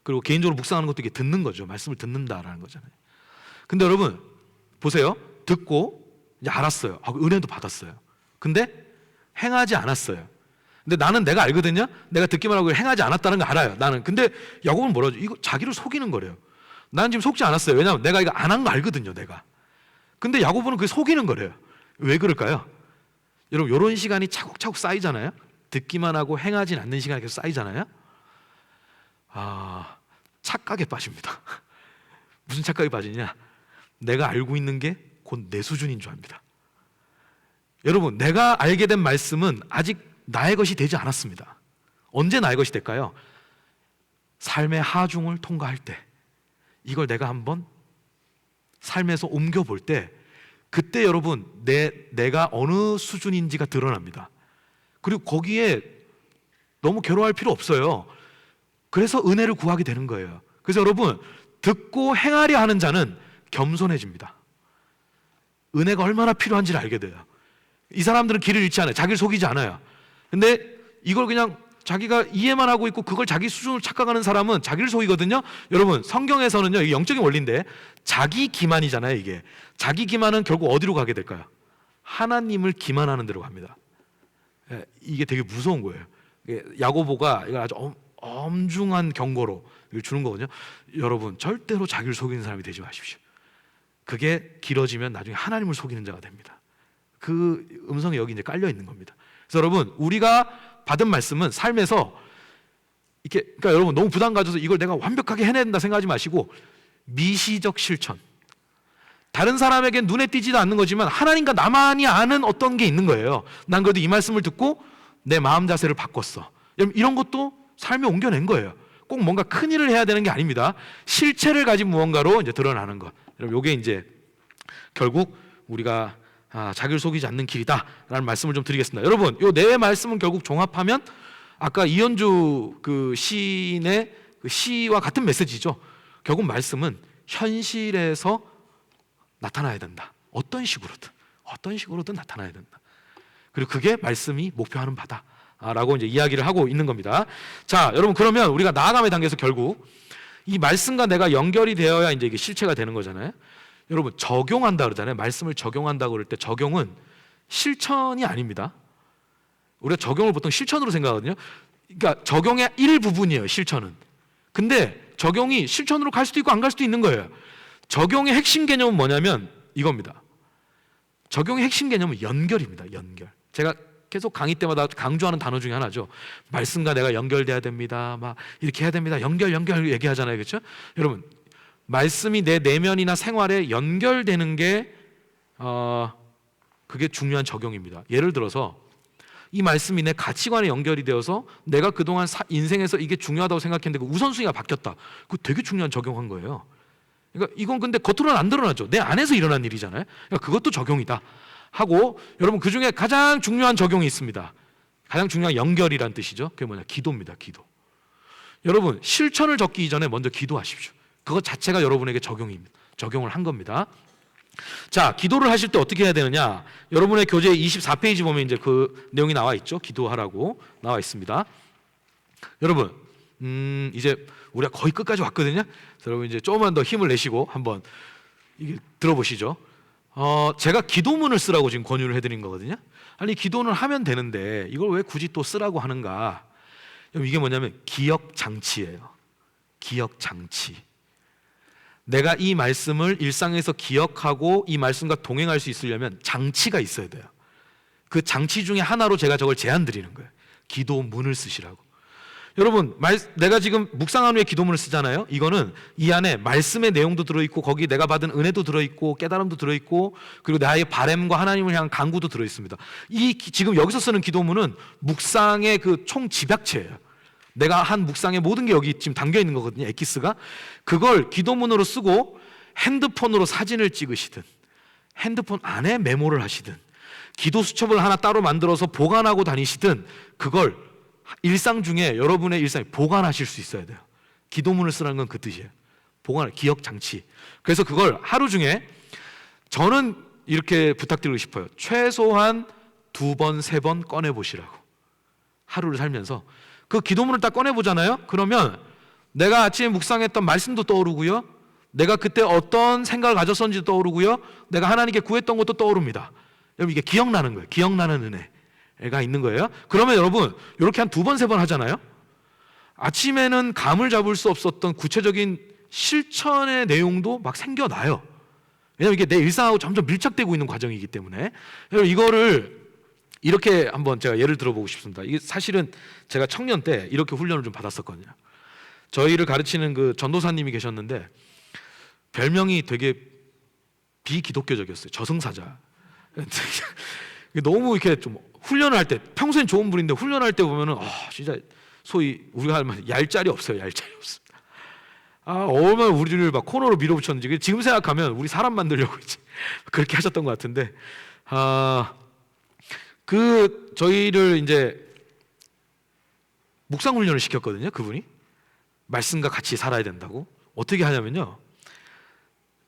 그리고 개인적으로 묵상하는 것도 이게 듣는 거죠. 말씀을 듣는다라는 거잖아요. 근데 여러분 보세요. 듣고 이제 알았어요. 은혜도 받았어요. 근데 행하지 않았어요. 근데 나는 내가 알거든요. 내가 듣기만 하고 행하지 않았다는 거 알아요. 나는. 근데 야고보는 뭐라죠? 이거 자기를 속이는 거래요. 나는 지금 속지 않았어요. 왜냐하면 내가 이거 안 한 거 알거든요. 내가. 근데 야고보는 그게 속이는 거래요. 왜 그럴까요? 여러분, 이런 시간이 차곡차곡 쌓이잖아요. 듣기만 하고 행하진 않는 시간이 계속 쌓이잖아요. 착각에 빠집니다. 무슨 착각에 빠지냐? 내가 알고 있는 게 곧 내 수준인 줄 압니다. 여러분, 내가 알게 된 말씀은 아직 나의 것이 되지 않았습니다. 언제 나의 것이 될까요? 삶의 하중을 통과할 때, 이걸 내가 한번 삶에서 옮겨볼 때, 그때 여러분 내가 어느 수준인지가 드러납니다. 그리고 거기에 너무 괴로워할 필요 없어요. 그래서 은혜를 구하게 되는 거예요. 그래서 여러분, 듣고 행하려 하는 자는 겸손해집니다. 은혜가 얼마나 필요한지를 알게 돼요. 이 사람들은 길을 잃지 않아요. 자기를 속이지 않아요. 근데 이걸 그냥 자기가 이해만 하고 있고 그걸 자기 수준으로 착각하는 사람은 자기를 속이거든요. 여러분, 성경에서는요, 이게 영적인 원리인데 자기 기만이잖아요. 이게 자기 기만은 결국 어디로 가게 될까요? 하나님을 기만하는 데로 갑니다. 이게 되게 무서운 거예요. 야고보가 이걸 아주 엄중한 경고로 주는 거거든요. 여러분, 절대로 자기를 속이는 사람이 되지 마십시오. 그게 길어지면 나중에 하나님을 속이는 자가 됩니다. 그 음성이 여기 이제 깔려 있는 겁니다. 그래서 여러분, 우리가 받은 말씀은 삶에서 이렇게, 그러니까 여러분 너무 부담 가져서 이걸 내가 완벽하게 해내야 된다 생각하지 마시고, 미시적 실천, 다른 사람에게 눈에 띄지도 않는 거지만 하나님과 나만이 아는 어떤 게 있는 거예요. 난 그래도 이 말씀을 듣고 내 마음 자세를 바꿨어. 이런 것도 삶에 옮겨낸 거예요. 꼭 뭔가 큰 일을 해야 되는 게 아닙니다. 실체를 가진 무언가로 이제 드러나는 것. 여러분, 이게 이제 결국 우리가 자기를 속이지 않는 길이다라는 말씀을 좀 드리겠습니다. 여러분, 이 네 말씀은 결국 종합하면 아까 이현주 그 시인의 그 시와 같은 메시지죠. 결국 말씀은 현실에서 나타나야 된다. 어떤 식으로든 나타나야 된다. 그리고 그게 말씀이 목표하는 바다라고 이제 이야기를 하고 있는 겁니다. 자, 여러분, 그러면 우리가 나아감의 단계에서 결국 이 말씀과 내가 연결이 되어야 이제 이게 실체가 되는 거잖아요. 여러분, 적용한다 그러잖아요. 말씀을 적용한다고 그럴 때 적용은 실천이 아닙니다. 우리가 적용을 보통 실천으로 생각하거든요. 그러니까 적용의 일부분이에요, 실천은. 근데 적용이 실천으로 갈 수도 있고 안 갈 수도 있는 거예요. 적용의 핵심 개념은 뭐냐면 이겁니다. 적용의 핵심 개념은 연결입니다. 연결. 제가 계속 강의 때마다 강조하는 단어 중에 하나죠. 말씀과 내가 연결돼야 됩니다. 막 이렇게 해야 됩니다. 연결 얘기하잖아요. 그렇죠? 여러분, 말씀이 내 내면이나 생활에 연결되는 게 그게 중요한 적용입니다. 예를 들어서 이 말씀이 내 가치관에 연결이 되어서 내가 그동안 인생에서 이게 중요하다고 생각했는데 그 우선순위가 바뀌었다. 그거 되게 중요한 적용한 거예요. 그러니까 이건 근데 겉으로는 안 드러나죠. 내 안에서 일어난 일이잖아요. 그러니까 그것도 적용이다 하고 여러분 그 중에 가장 중요한 적용이 있습니다. 가장 중요한 연결이란 뜻이죠. 그게 뭐냐? 기도입니다. 기도. 여러분 실천을 적기 이전에 먼저 기도하십시오. 그것 자체가 여러분에게 적용을 한 겁니다. 자, 기도를 하실 때 어떻게 해야 되느냐? 여러분의 교재 24페이지 보면 이제 그 내용이 나와 있죠. 기도하라고 나와 있습니다. 여러분, 이제 우리가 거의 끝까지 왔거든요. 여러분 이제 조금만 더 힘을 내시고 한번 이게 들어보시죠. 제가 기도문을 쓰라고 지금 권유를 해드린 거거든요. 아니 기도는 하면 되는데 이걸 왜 굳이 또 쓰라고 하는가? 이게 뭐냐면 기억 장치예요. 기억 장치. 내가 이 말씀을 일상에서 기억하고 이 말씀과 동행할 수 있으려면 장치가 있어야 돼요. 그 장치 중에 하나로 제가 저걸 제안 드리는 거예요. 기도문을 쓰시라고. 여러분, 내가 지금 묵상한 후에 기도문을 쓰잖아요. 이거는 이 안에 말씀의 내용도 들어있고 거기 내가 받은 은혜도 들어있고 깨달음도 들어있고 그리고 나의 바램과 하나님을 향한 간구도 들어있습니다. 지금 여기서 쓰는 기도문은 묵상의 그 총 집약체예요. 내가 한 묵상의 모든 게 여기 지금 담겨 있는 거거든요. 엑기스가. 그걸 기도문으로 쓰고 핸드폰으로 사진을 찍으시든 핸드폰 안에 메모를 하시든 기도 수첩을 하나 따로 만들어서 보관하고 다니시든 그걸 일상 중에 여러분의 일상에 보관하실 수 있어야 돼요. 기도문을 쓰라는 건 그 뜻이에요. 기억 장치. 그래서 그걸 하루 중에 저는 이렇게 부탁드리고 싶어요. 최소한 2번, 3번 꺼내 보시라고. 하루를 살면서 그 기도문을 딱 꺼내 보잖아요. 그러면 내가 아침에 묵상했던 말씀도 떠오르고요. 내가 그때 어떤 생각을 가졌었는지도 떠오르고요. 내가 하나님께 구했던 것도 떠오릅니다. 여러분 이게 기억나는 거예요. 기억나는 은혜가 있는 거예요. 그러면 여러분 이렇게 한 2번, 3번 하잖아요. 아침에는 감을 잡을 수 없었던 구체적인 실천의 내용도 막 생겨나요. 왜냐하면 이게 내 일상하고 점점 밀착되고 있는 과정이기 때문에. 여러분 이거를 이렇게 한번 제가 예를 들어보고 싶습니다. 이게 사실은 제가 청년 때 이렇게 훈련을 좀 받았었거든요. 저희를 가르치는 그 전도사님이 계셨는데 별명이 되게 비기독교적이었어요. 저승사자. 너무 이렇게 좀 훈련을 할 때 평소엔 좋은 분인데 훈련할 때 보면은 진짜 소위 우리가 할 말 얄짤이 없어요. 얄짤이 없습니다. 얼마나 우리를 막 코너로 밀어붙였는지 지금 생각하면 우리 사람 만들려고 이제 그렇게 하셨던 것 같은데 저희를 이제 묵상 훈련을 시켰거든요. 그분이 말씀과 같이 살아야 된다고. 어떻게 하냐면요.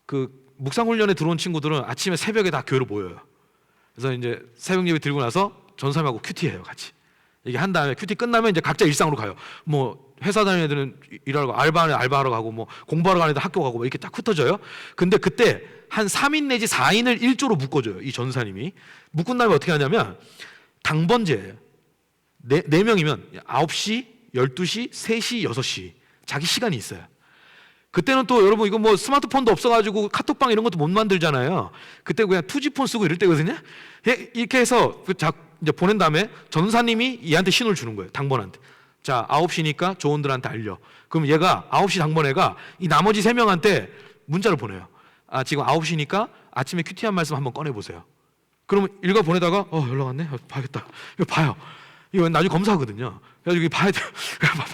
그 묵상 훈련에 들어온 친구들은 아침에 새벽에 다 교회로 모여요. 그래서 이제 새벽 예배 들고 나서 전사님하고 큐티해요, 같이. 이게 한 다음에 큐티 끝나면 이제 각자 일상으로 가요. 뭐 회사 다니는 애들은 일하러 가고 알바하러 가고 뭐 공부하러 가는 애들 학교 가고 뭐 이렇게 딱 흩어져요. 근데 그때 한 3인 내지 4인을 일조로 묶어줘요. 이 전사님이. 묶은 다음에 어떻게 하냐면 당번제예요. 4명이면 9시, 12시, 3시, 6시 자기 시간이 있어요. 그때는 또 여러분 이거 뭐 스마트폰도 없어가지고 카톡방 이런 것도 못 만들잖아요. 그때 그냥 투지폰 쓰고 이럴 때거든요. 이렇게 해서 이제 보낸 다음에 전사님이 얘한테 신호를 주는 거예요. 당번한테. 자, 9시니까 조원들한테 알려. 그럼 얘가 9시 당번애가 이 나머지 3명한테 문자를 보내요. 지금 9시니까 아침에 큐티한 말씀 한번 꺼내보세요. 그러면 읽어 보내다가 연락 왔네. 봐야겠다. 이거 봐요. 이거 나중에 검사하거든요. 그래서 이거 봐야 돼요.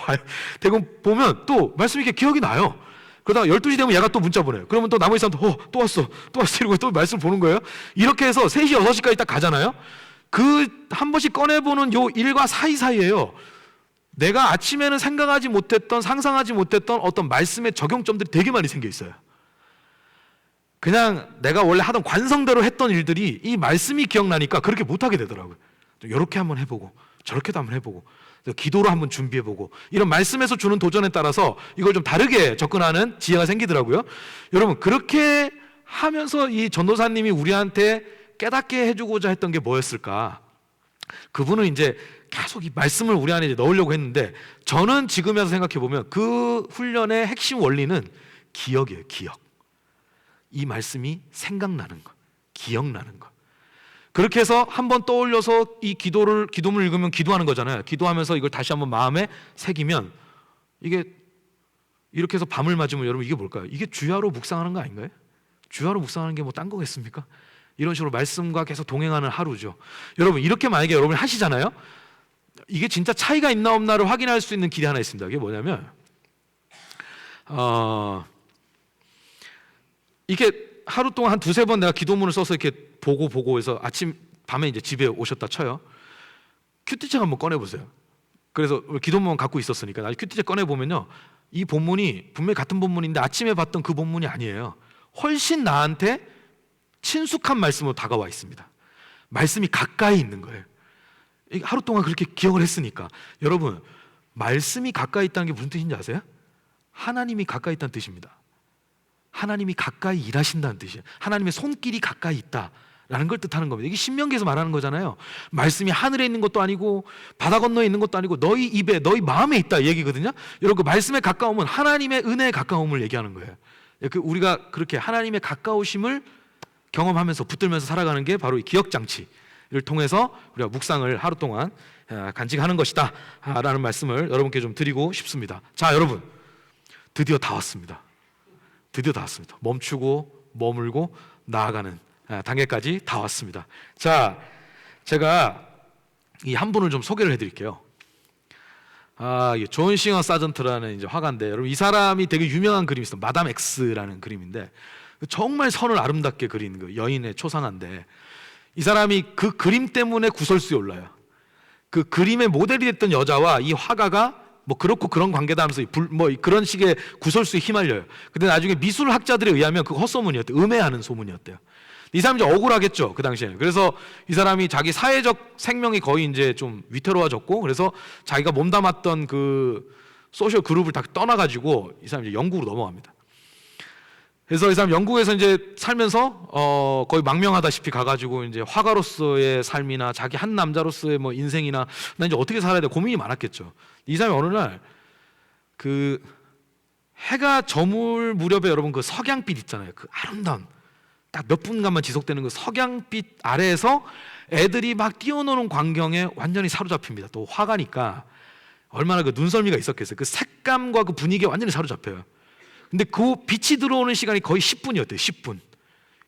봐요. 대금 보면 또 말씀이 이렇게 기억이 나요. 그러다가 12시 되면 얘가 또 문자 보내요. 그러면 또 나머지 사람도 또 왔어 이러고 또 말씀 보는 거예요. 이렇게 해서 3시, 6시까지 딱 가잖아요. 그 한 번씩 꺼내보는 요 일과 사이사이에요. 내가 아침에는 생각하지 못했던, 상상하지 못했던 어떤 말씀의 적용점들이 되게 많이 생겨 있어요. 그냥 내가 원래 하던 관성대로 했던 일들이 이 말씀이 기억나니까 그렇게 못하게 되더라고요. 이렇게 한번 해보고 저렇게도 한번 해보고 기도로 한번 준비해보고 이런 말씀에서 주는 도전에 따라서 이걸 좀 다르게 접근하는 지혜가 생기더라고요. 여러분 그렇게 하면서 이 전도사님이 우리한테 깨닫게 해주고자 했던 게 뭐였을까? 그분은 이제 계속 이 말씀을 우리 안에 이제 넣으려고 했는데 저는 지금에서 생각해보면 그 훈련의 핵심 원리는 기억이에요. 기억. 이 말씀이 생각나는 것, 기억나는 것. 그렇게 해서 한번 떠올려서 이 기도문을 읽으면 기도하는 거잖아요. 기도하면서 이걸 다시 한번 마음에 새기면 이게 이렇게 해서 밤을 맞으면 여러분 이게 뭘까요? 이게 주야로 묵상하는 거 아닌가요? 주야로 묵상하는 게 뭐 딴 거겠습니까? 이런 식으로 말씀과 계속 동행하는 하루죠. 여러분 이렇게 만약에 여러분이 하시잖아요. 이게 진짜 차이가 있나 없나를 확인할 수 있는 길이 하나 있습니다. 그게 뭐냐면 이게 하루 동안 한 두세 번 내가 기도문을 써서 이렇게 보고 해서 아침 밤에 이제 집에 오셨다 쳐요. 큐티책 한번 꺼내 보세요. 그래서 기도문 갖고 있었으니까 나 큐티책 꺼내 보면요, 이 본문이 분명히 같은 본문인데 아침에 봤던 그 본문이 아니에요. 훨씬 나한테 친숙한 말씀으로 다가와 있습니다. 말씀이 가까이 있는 거예요. 하루 동안 그렇게 기억을 했으니까. 여러분, 말씀이 가까이 있다는 게 무슨 뜻인지 아세요? 하나님이 가까이 있다는 뜻입니다. 하나님이 가까이 일하신다는 뜻이에요. 하나님의 손길이 가까이 있다라는 걸 뜻하는 겁니다. 이게 신명기에서 말하는 거잖아요. 말씀이 하늘에 있는 것도 아니고 바다 건너에 있는 것도 아니고 너희 입에, 너희 마음에 있다 얘기거든요. 여러분, 그 말씀에 가까움은 하나님의 은혜에 가까움을 얘기하는 거예요. 우리가 그렇게 하나님의 가까우심을 경험하면서 붙들면서 살아가는 게 바로 이 기억장치를 통해서 우리가 묵상을 하루 동안 간직하는 것이다 라는 말씀을 여러분께 좀 드리고 싶습니다. 자, 여러분, 드디어 다 왔습니다. 드디어 다 왔습니다. 멈추고 머물고 나아가는 단계까지 다 왔습니다. 자, 제가 이 한 분을 좀 소개를 해드릴게요. 이게 존 싱어 사전트라는 이제 화가인데, 여러분 이 사람이 되게 유명한 그림이 있어요. 마담 X라는 그림인데 정말 선을 아름답게 그린 그 여인의 초상화인데, 이 사람이 그 그림 때문에 구설수에 올라요. 그 그림의 모델이 됐던 여자와 이 화가가 뭐 그렇고 그런 관계다 하면서 뭐 그런 식의 구설수에 휘말려요. 근데 나중에 미술학자들에 의하면 그거 헛소문이었대요. 음해하는 소문이었대요. 이 사람이 이제 억울하겠죠, 그 당시에는. 그래서 이 사람이 자기 사회적 생명이 거의 이제 좀 위태로워졌고, 그래서 자기가 몸담았던 그 소셜 그룹을 다 떠나가지고 이 사람이 이제 영국으로 넘어갑니다. 그래서 이 사람 영국에서 이제 살면서 거의 망명하다시피 가가지고 이제 화가로서의 삶이나 자기 한 남자로서의 뭐 인생이나 나 이제 어떻게 살아야 돼 고민이 많았겠죠. 이 사람이 어느 날 그 해가 저물 무렵에 여러분 그 석양빛 있잖아요. 그 아름다운 딱 몇 분간만 지속되는 그 석양빛 아래에서 애들이 막 뛰어노는 광경에 완전히 사로잡힙니다. 또 화가니까 얼마나 그 눈썰미가 있었겠어요. 그 색감과 그 분위기에 완전히 사로잡혀요. 근데 그 빛이 들어오는 시간이 거의 10분이었대요. 10분.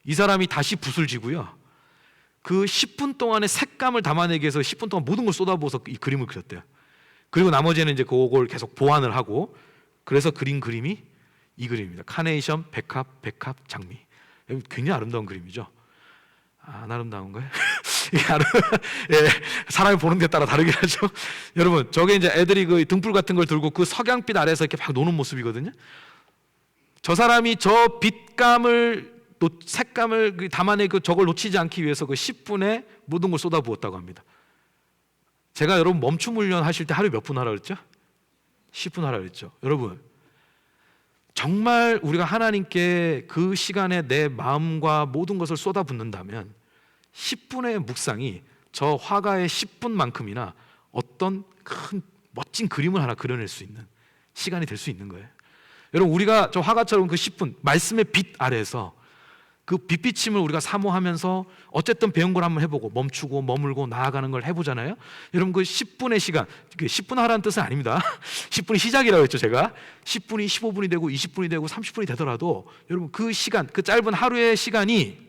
이 사람이 다시 붓을 쥐고요, 그 10분 동안의 색감을 담아내기 위해서 10분 동안 모든 걸 쏟아부어서 이 그림을 그렸대요. 그리고 나머지는 이제 그걸 계속 보완을 하고, 그래서 그린 그림이 이 그림입니다. 카네이션, 백합, 장미. 굉장히 아름다운 그림이죠. 안 아름다운가요? 예, 사람이 보는 데 따라 다르긴 하죠. 여러분, 저게 이제 애들이 그 등불 같은 걸 들고 그 석양빛 아래에서 이렇게 막 노는 모습이거든요. 저 사람이 저 빛감을, 색감을 담아내고 저걸 놓치지 않기 위해서 그 10분에 모든 걸 쏟아부었다고 합니다. 제가 여러분 멈춤 훈련 하실 때 하루에 몇 분 하라 그랬죠? 10분 하라 그랬죠. 여러분, 정말 우리가 하나님께 그 시간에 내 마음과 모든 것을 쏟아붓는다면 10분의 묵상이 저 화가의 10분만큼이나 어떤 큰 멋진 그림을 하나 그려낼 수 있는 시간이 될 수 있는 거예요. 여러분, 우리가 저 화가처럼 그 10분 말씀의 빛 아래에서 그 빛비침을 우리가 사모하면서 어쨌든 배운 걸 한번 해보고 멈추고 머물고 나아가는 걸 해보잖아요. 여러분, 그 10분의 시간, 10분 하라는 뜻은 아닙니다. 10분이 시작이라고 했죠. 제가 10분이 15분이 되고 20분이 되고 30분이 되더라도 여러분, 그 시간, 그 짧은 하루의 시간이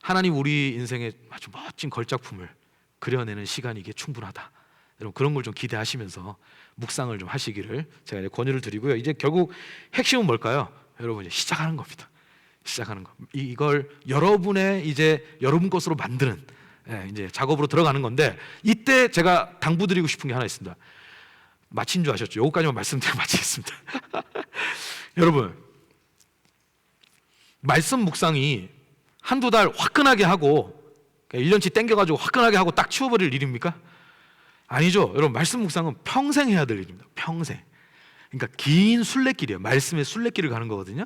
하나님 우리 인생의 아주 멋진 걸작품을 그려내는 시간이기에 충분하다. 여러분, 그런 걸 좀 기대하시면서 묵상을 좀 하시기를 제가 이제 권유를 드리고요. 이제 결국 핵심은 뭘까요? 여러분, 이제 시작하는 겁니다. 시작하는 거. 이걸 여러분의 이제 여러분 것으로 만드는 이제 작업으로 들어가는 건데, 이때 제가 당부드리고 싶은 게 하나 있습니다. 마친 줄 아셨죠? 요거까지만 말씀드리고 마치겠습니다. 여러분, 말씀 묵상이 한두 달 화끈하게 하고 1년치 땡겨가지고 화끈하게 하고 딱 치워버릴 일입니까? 아니죠. 여러분, 말씀 묵상은 평생 해야 될 일입니다. 평생. 그러니까 긴 순례길이에요. 말씀의 순례길을 가는 거거든요.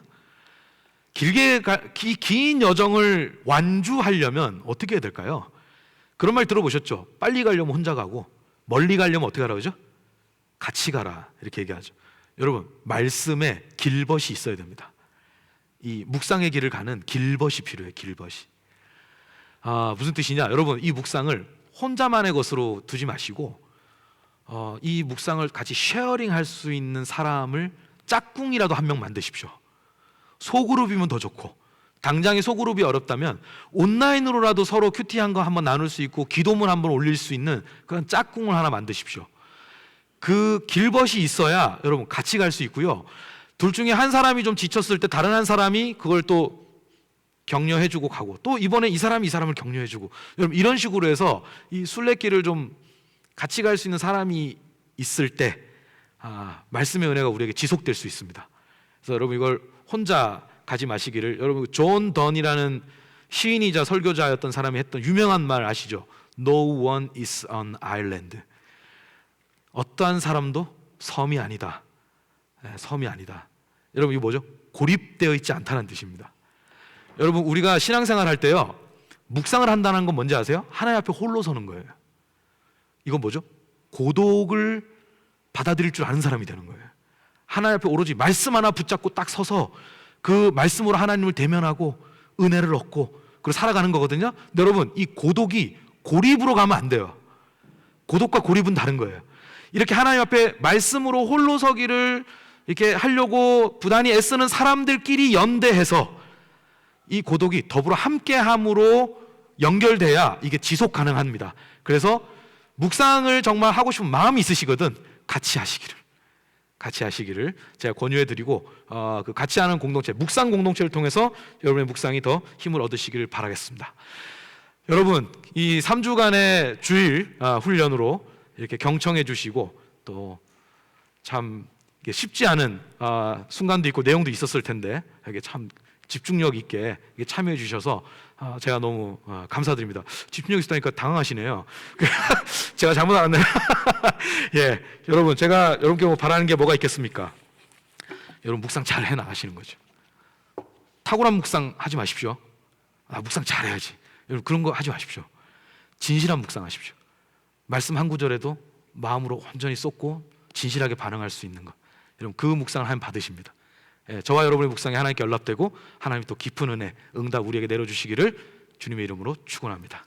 긴 여정을 완주하려면 어떻게 해야 될까요? 그런 말 들어보셨죠? 빨리 가려면 혼자 가고 멀리 가려면 어떻게 하라고 하죠? 같이 가라, 이렇게 얘기하죠. 여러분, 말씀에 길벗이 있어야 됩니다. 이 묵상의 길을 가는 길벗이 필요해요. 길벗이. 무슨 뜻이냐? 여러분, 이 묵상을 혼자만의 것으로 두지 마시고 이 묵상을 같이 쉐어링할 수 있는 사람을 짝꿍이라도 한 명 만드십시오. 소그룹이면 더 좋고, 당장에 소그룹이 어렵다면 온라인으로라도 서로 큐티한 거 한번 나눌 수 있고 기도문 한번 올릴 수 있는 그런 짝꿍을 하나 만드십시오. 그 길벗이 있어야 여러분 같이 갈 수 있고요. 둘 중에 한 사람이 좀 지쳤을 때 다른 한 사람이 그걸 또 격려해주고 가고, 또 이번에 이 사람이 이 사람을 격려해주고, 여러분 이런 식으로 해서 이 순례길을 좀 같이 갈 수 있는 사람이 있을 때 말씀의 은혜가 우리에게 지속될 수 있습니다. 그래서 여러분 이걸 혼자 가지 마시기를. 여러분 존 던이라는 시인이자 설교자였던 사람이 했던 유명한 말 아시죠? No one is an island. 어떠한 사람도 섬이 아니다. 섬이 아니다. 여러분 이거 뭐죠? 고립되어 있지 않다는 뜻입니다. 여러분 우리가 신앙생활 할 때요, 묵상을 한다는 건 뭔지 아세요? 하나님 앞에 홀로 서는 거예요. 이건 뭐죠? 고독을 받아들일 줄 아는 사람이 되는 거예요. 하나님 앞에 오로지 말씀 하나 붙잡고 딱 서서 그 말씀으로 하나님을 대면하고 은혜를 얻고 그리고 살아가는 거거든요. 근데 여러분 이 고독이 고립으로 가면 안 돼요. 고독과 고립은 다른 거예요. 이렇게 하나님 앞에 말씀으로 홀로 서기를 이렇게 하려고 부단히 애쓰는 사람들끼리 연대해서 이 고독이 더불어 함께함으로 연결돼야 이게 지속 가능합니다. 그래서 묵상을 정말 하고 싶은 마음이 있으시거든 같이 하시기를 제가 권유해드리고 그 같이 하는 공동체, 묵상 공동체를 통해서 여러분의 묵상이 더 힘을 얻으시기를 바라겠습니다. 여러분 이 3주간의 주일 훈련으로 이렇게 경청해 주시고 또 참 쉽지 않은 순간도 있고 내용도 있었을 텐데 이게 참 집중력 있게 참여해 주셔서 제가 너무 감사드립니다. 집중력 있다니까 당황하시네요. 제가 잘못 알았네요. 예, 여러분 제가 여러분께 뭐 바라는 게 뭐가 있겠습니까? 여러분 묵상 잘 해 나가시는 거죠. 탁월한 묵상 하지 마십시오. 묵상 잘해야지. 여러분 그런 거 하지 마십시오. 진실한 묵상 하십시오. 말씀 한 구절에도 마음으로 온전히 쏟고 진실하게 반응할 수 있는 것. 여러분 그 묵상을 하나님 받으십니다. 예, 저와 여러분의 묵상이 하나님께 연락되고 하나님이 또 깊은 은혜, 응답 우리에게 내려주시기를 주님의 이름으로 축원합니다.